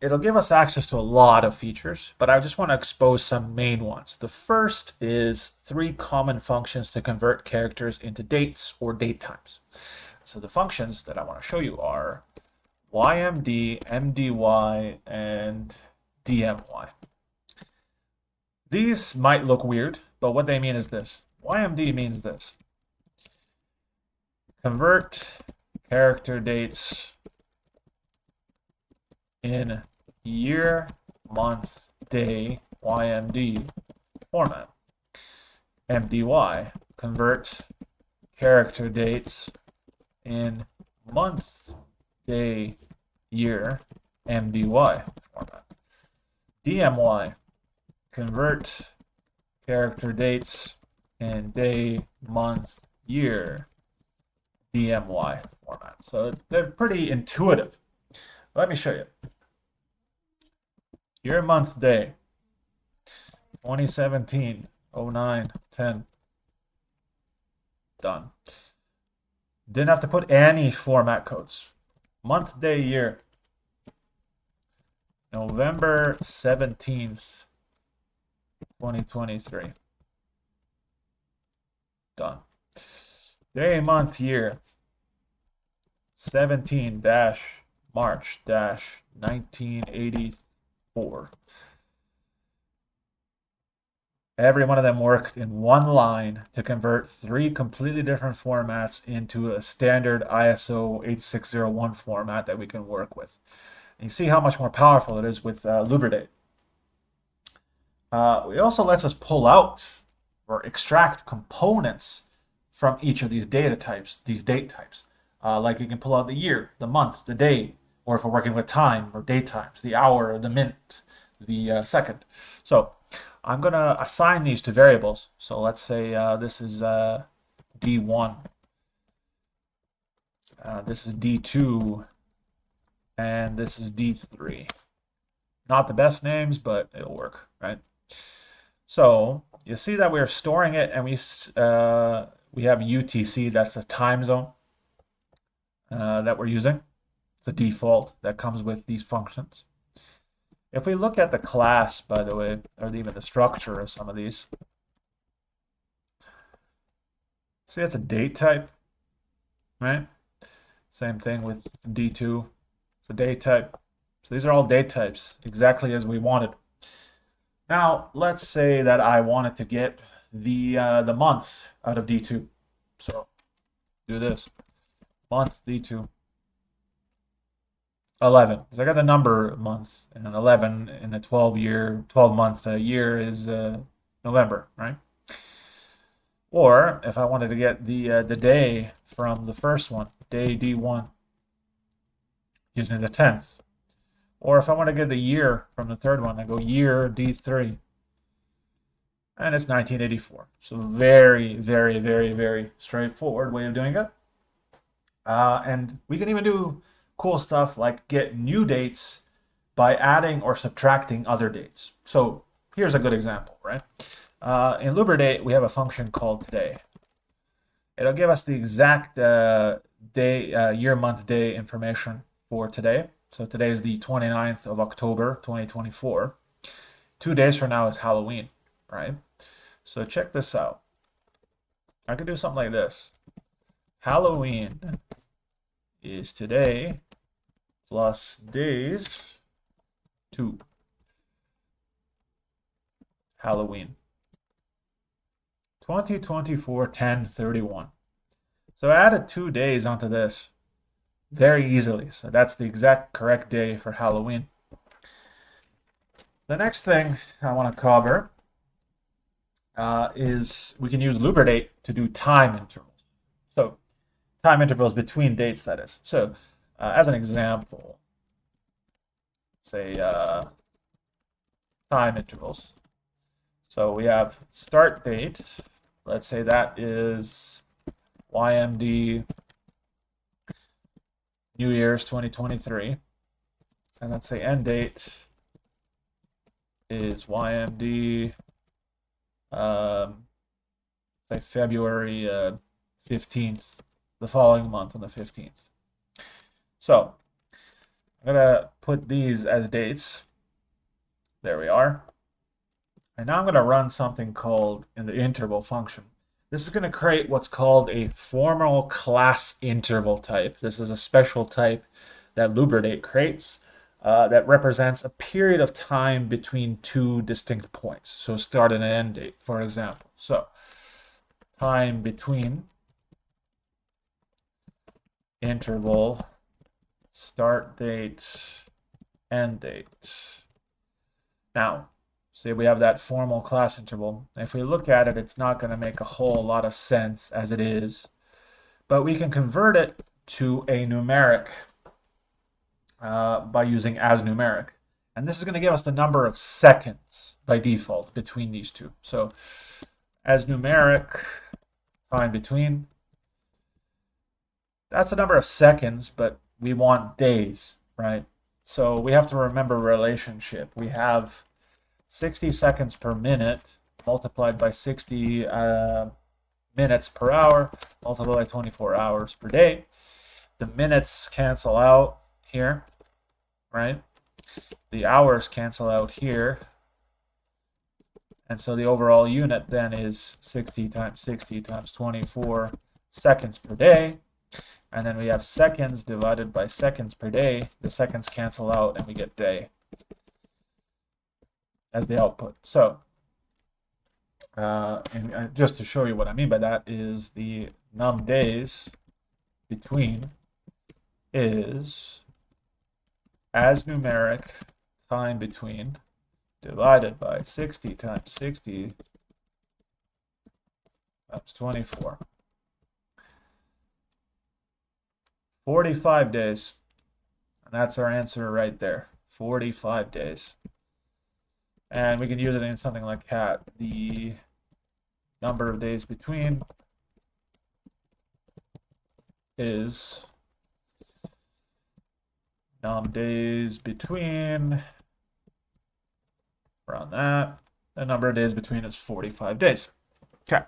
it'll give us access to a lot of features, but I just want to expose some main ones. The first is 3 common functions to convert characters into dates or date times. So the functions that I want to show you are YMD, MDY, and DMY. These might look weird, but what they mean is this. YMD means this. Convert character dates in year, month, day, YMD format. MDY, convert character dates in month, day, year, MDY format. DMY, convert character dates in day, month, year, DMY format. So they're pretty intuitive. Let me show you. Year, month, day, 2017, 09, 10. Done. Didn't have to put any format codes. Month, day, year. November 17th, 2023. Done. Day, month, year. 17-March-1984. Every one of them worked in one line to convert three completely different formats into a standard ISO 8601 format that we can work with. And you see how much more powerful it is with Lubridate. It also lets us pull out or extract components from each of these data types, these date types. Like you can pull out the year, the month, the day, or if we're working with time or date times, the hour, the minute, the second. So I'm going to assign these to variables. So let's say this is D1, this is D2, and this is D3. Not the best names, but it'll work, right? So you see that we're storing it, and we have UTC, that's the time zone that we're using. It's the default that comes with these functions. If we look at the class, by the way, or even the structure of some of these, see it's a date type, right? Same thing with D2, it's a date type. So these are all date types, exactly as we wanted. Now, let's say that I wanted to get the month out of D2. So do this, month D2. 11, because I got the number month, and 11 in a 12-month year is November, right? Or if I wanted to get the day from the first one, day D1, gives me the 10th. Or if I want to get the year from the third one, I go year D3, and it's 1984. So very, very, very, very straightforward way of doing it. And we can even do cool stuff like get new dates by adding or subtracting other dates. So here's a good example, right? In Lubridate, we have a function called today. It'll give us the exact day, year, month, day information for today. So today is the 29th of October, 2024. 2 days from now is Halloween, right? So check this out. I could do something like this. Halloween is today plus days 2. Halloween. 2024 10/31. So I added 2 days onto this very easily. So that's the exact correct day for Halloween. The next thing I want to cover is we can use Lubridate to do time intervals. So time intervals between dates, that is. So as an example, say time intervals. So we have start date. Let's say that is YMD New Year's 2023. And let's say end date is YMD say February 15th, the following month on the 15th. So I'm going to put these as dates. There we are. And now I'm going to run something called in the interval function. This is going to create what's called a formal class interval type. This is a special type that Lubridate creates that represents a period of time between two distinct points. So start and end date, for example. So time between interval, start date, end date. Now, say we have that formal class interval. If we look at it, it's not going to make a whole lot of sense as it is, but we can convert it to a numeric by using as numeric. And this is going to give us the number of seconds by default between these two. So as numeric, time between, that's the number of seconds, but we want days, right? So we have to remember relationship. We have 60 seconds per minute multiplied by 60 minutes per hour multiplied by 24 hours per day. The minutes cancel out here, right? The hours cancel out here. And so the overall unit then is 60 times 60 times 24 seconds per day. And then we have seconds divided by seconds per day. The seconds cancel out and we get day as the output. So And just to show you what I mean by that is the num days between is as numeric time between divided by 60 times 60 times 24. 45 days. And that's our answer right there. 45 days. And we can use it in something like cat. The number of days between is num days between, around that. The number of days between is 45 days. Okay.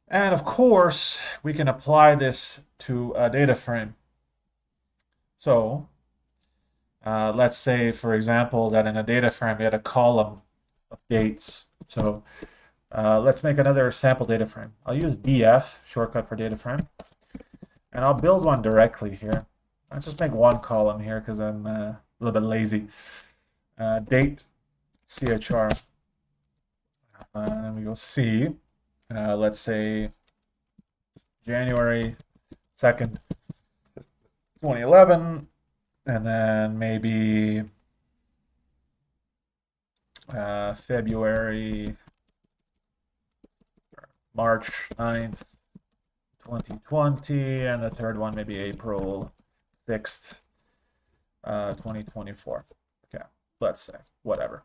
And of course, we can apply this to a data frame. So let's say, for example, that in a data frame we had a column of dates. So let's make another sample data frame. I'll use df, shortcut for data frame, and I'll build one directly here. I'll just make one column here because I'm a little bit lazy. Date, chr, and then we go C. Let's say January 2nd, 2011, and then maybe February, March 9th, 2020, and the third one maybe April 6th, 2024. Okay, let's say, whatever.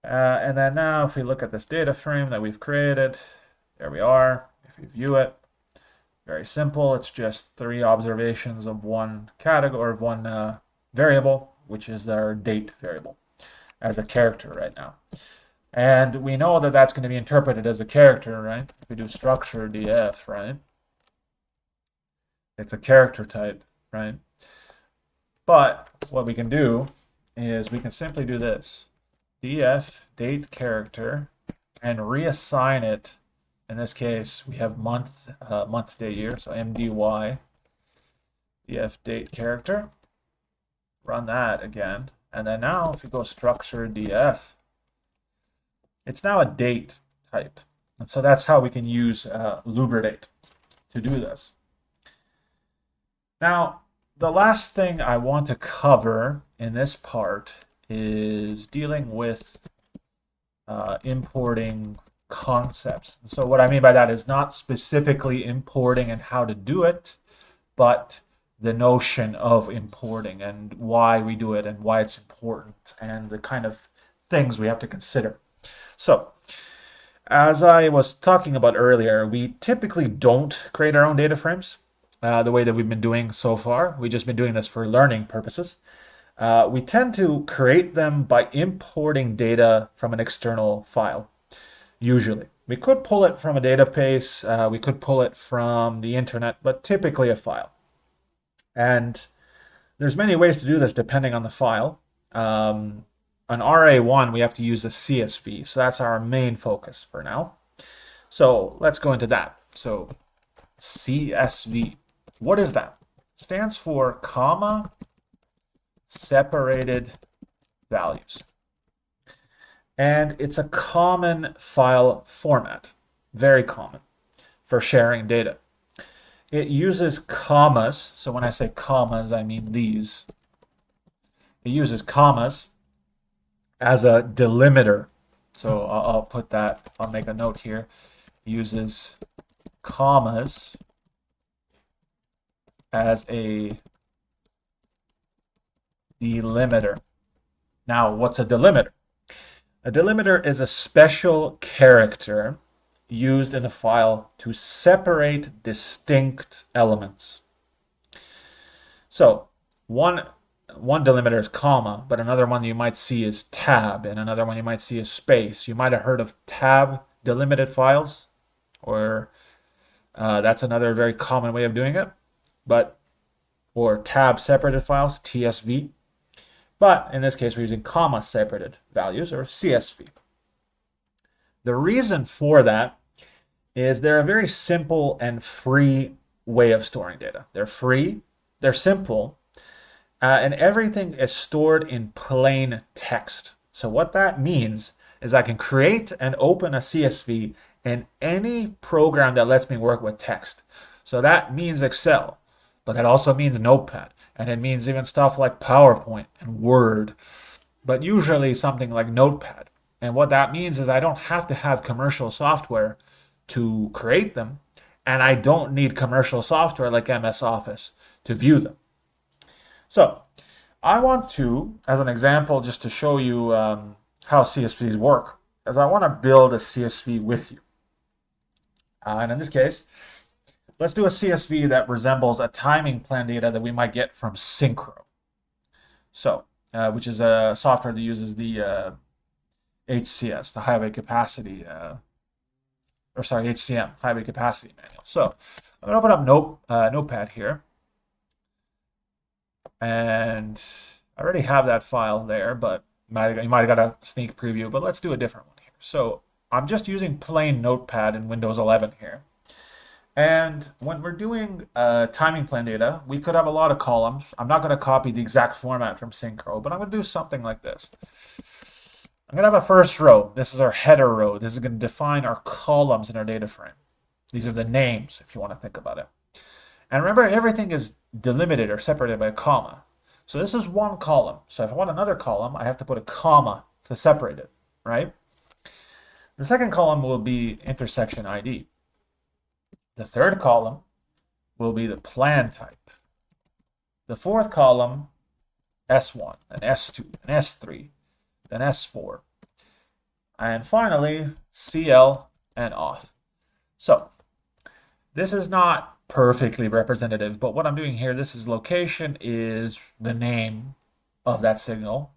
And then now if we look at this data frame that we've created, there we are. If we view it, very simple. It's just 3 observations of one category, of one variable, which is our date variable, as a character right now. And we know that that's going to be interpreted as a character, right? If we do structure df, right? It's a character type, right? But what we can do is we can simply do this. df date character and reassign it. In this case, we have month, day, year, so mdy df date character. Run that again, and then now if we go structure df, it's now a date type, and so that's how we can use lubridate to do this. Now, the last thing I want to cover in this part is dealing with importing concepts. So what I mean by that is not specifically importing and how to do it, but the notion of importing and why we do it and why it's important and the kind of things we have to consider. So, as I was talking about earlier, we typically don't create our own data frames the way that we've been doing so far. We've just been doing this for learning purposes. We tend to create them by importing data from an external file, usually. We could pull it from a database, we could pull it from the internet, but typically a file. And there's many ways to do this depending on the file. On RA1, we have to use a CSV, so that's our main focus for now. So let's go into that. So CSV, what is that? Stands for comma separated values. And it's a common file format, very common for sharing data. It uses commas, so when I say commas, I mean these. It uses commas as a delimiter. So I'll put that, I'll make a note here. It uses commas as a delimiter. Now, what's a delimiter? A delimiter is a special character used in a file to separate distinct elements. So, one delimiter is comma, but another one you might see is tab, and another one you might see is space. You might have heard of tab delimited files, or that's another very common way of doing it, or tab separated files, TSV. But in this case, we're using comma separated values, or CSV. The reason for that is they're a very simple and free way of storing data. They're free, they're simple, and everything is stored in plain text. So what that means is I can create and open a CSV in any program that lets me work with text. So that means Excel, but that also means Notepad, and it means even stuff like PowerPoint and Word, but usually something like Notepad. And what that means is I don't have to have commercial software to create them, and I don't need commercial software like MS Office to view them. So I want to, as an example, just to show you how CSVs work, is I want to build a CSV with you. And in this case, let's do a CSV that resembles a timing plan data that we might get from Synchro. So, which is a software that uses the HCS, the highway capacity, HCM, highway capacity manual. So I'm going to open up Notepad here. And I already have that file there, but you might have got a sneak preview, but let's do a different one here. So I'm just using plain Notepad in Windows 11 here. And when we're doing timing plan data, we could have a lot of columns. I'm not going to copy the exact format from Synchro, but I'm going to do something like this. I'm going to have a first row. This is our header row. This is going to define our columns in our data frame. These are the names, if you want to think about it. And remember, everything is delimited or separated by a comma. So this is one column. So if I want another column, I have to put a comma to separate it, right? The second column will be intersection ID. The third column will be the plan type. The fourth column, S1, and S2, and S3, then S4. And finally, CL and auth. So this is not perfectly representative, but what I'm doing here, this is location is the name of that signal.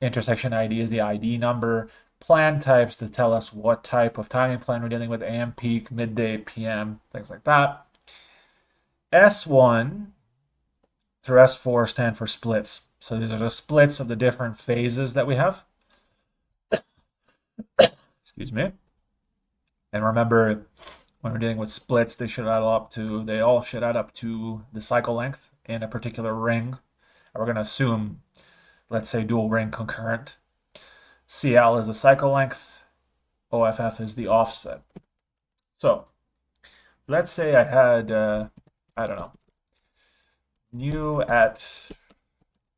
Intersection ID is the ID number. Plan types to tell us what type of timing plan we're dealing with, AM, peak, midday, PM, things like that. S1 through S4 stand for splits. So these are the splits of the different phases that we have. Excuse me. And remember, when we're dealing with splits, they all should add up to the cycle length in a particular ring. And we're going to assume, let's say, dual ring concurrent. CL is the cycle length. OFF is the offset. So let's say I had, I don't know, new at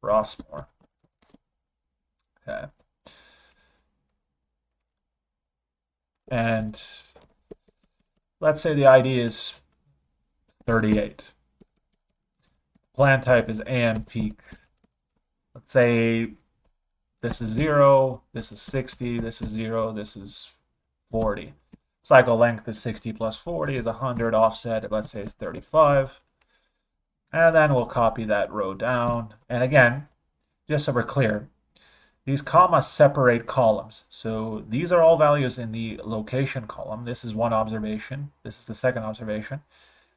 Rossmore. Okay. And let's say the ID is 38. Plan type is AM peak. Let's say this is 0, this is 60, this is 0, this is 40. Cycle length is 60 plus 40 is 100. Offset, let's say, is 35. And then we'll copy that row down. And again, just so we're clear, these commas separate columns. So these are all values in the location column. This is one observation. This is the second observation.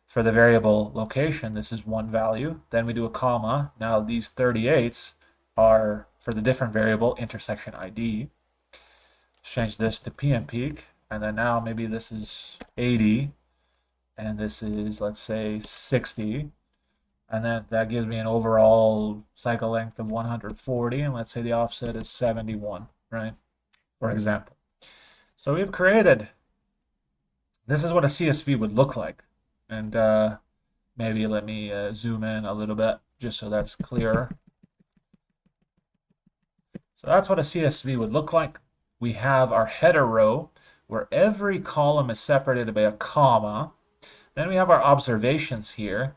For the variable location, this is one value. Then we do a comma. Now these 38s are for the different variable intersection ID. Let's change this to PM peak. And then now maybe this is 80. And this is, let's say, 60. And then that gives me an overall cycle length of 140. And let's say the offset is 71, right? For example. So we've created, this is what a CSV would look like. And maybe let me zoom in a little bit just so that's clearer. So that's what a CSV would look like. We have our header row where every column is separated by a comma. Then we have our observations here.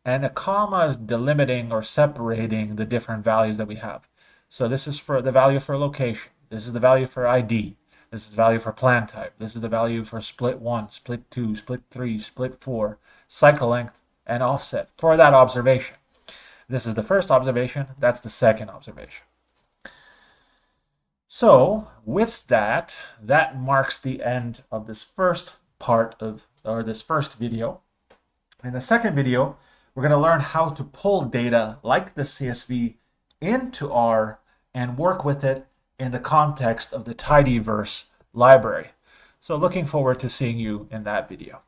And a comma is delimiting or separating the different values that we have. So this is for the value for location. This is the value for ID. This is the value for plan type. This is the value for split 1, split 2, split 3, split 4, cycle length, and offset for that observation. This is the first observation. That's the second observation. So with that, that marks the end of this first part of, or this first video. In the second video, we're going to learn how to pull data like the CSV into R and work with it in the context of the tidyverse library. So looking forward to seeing you in that video.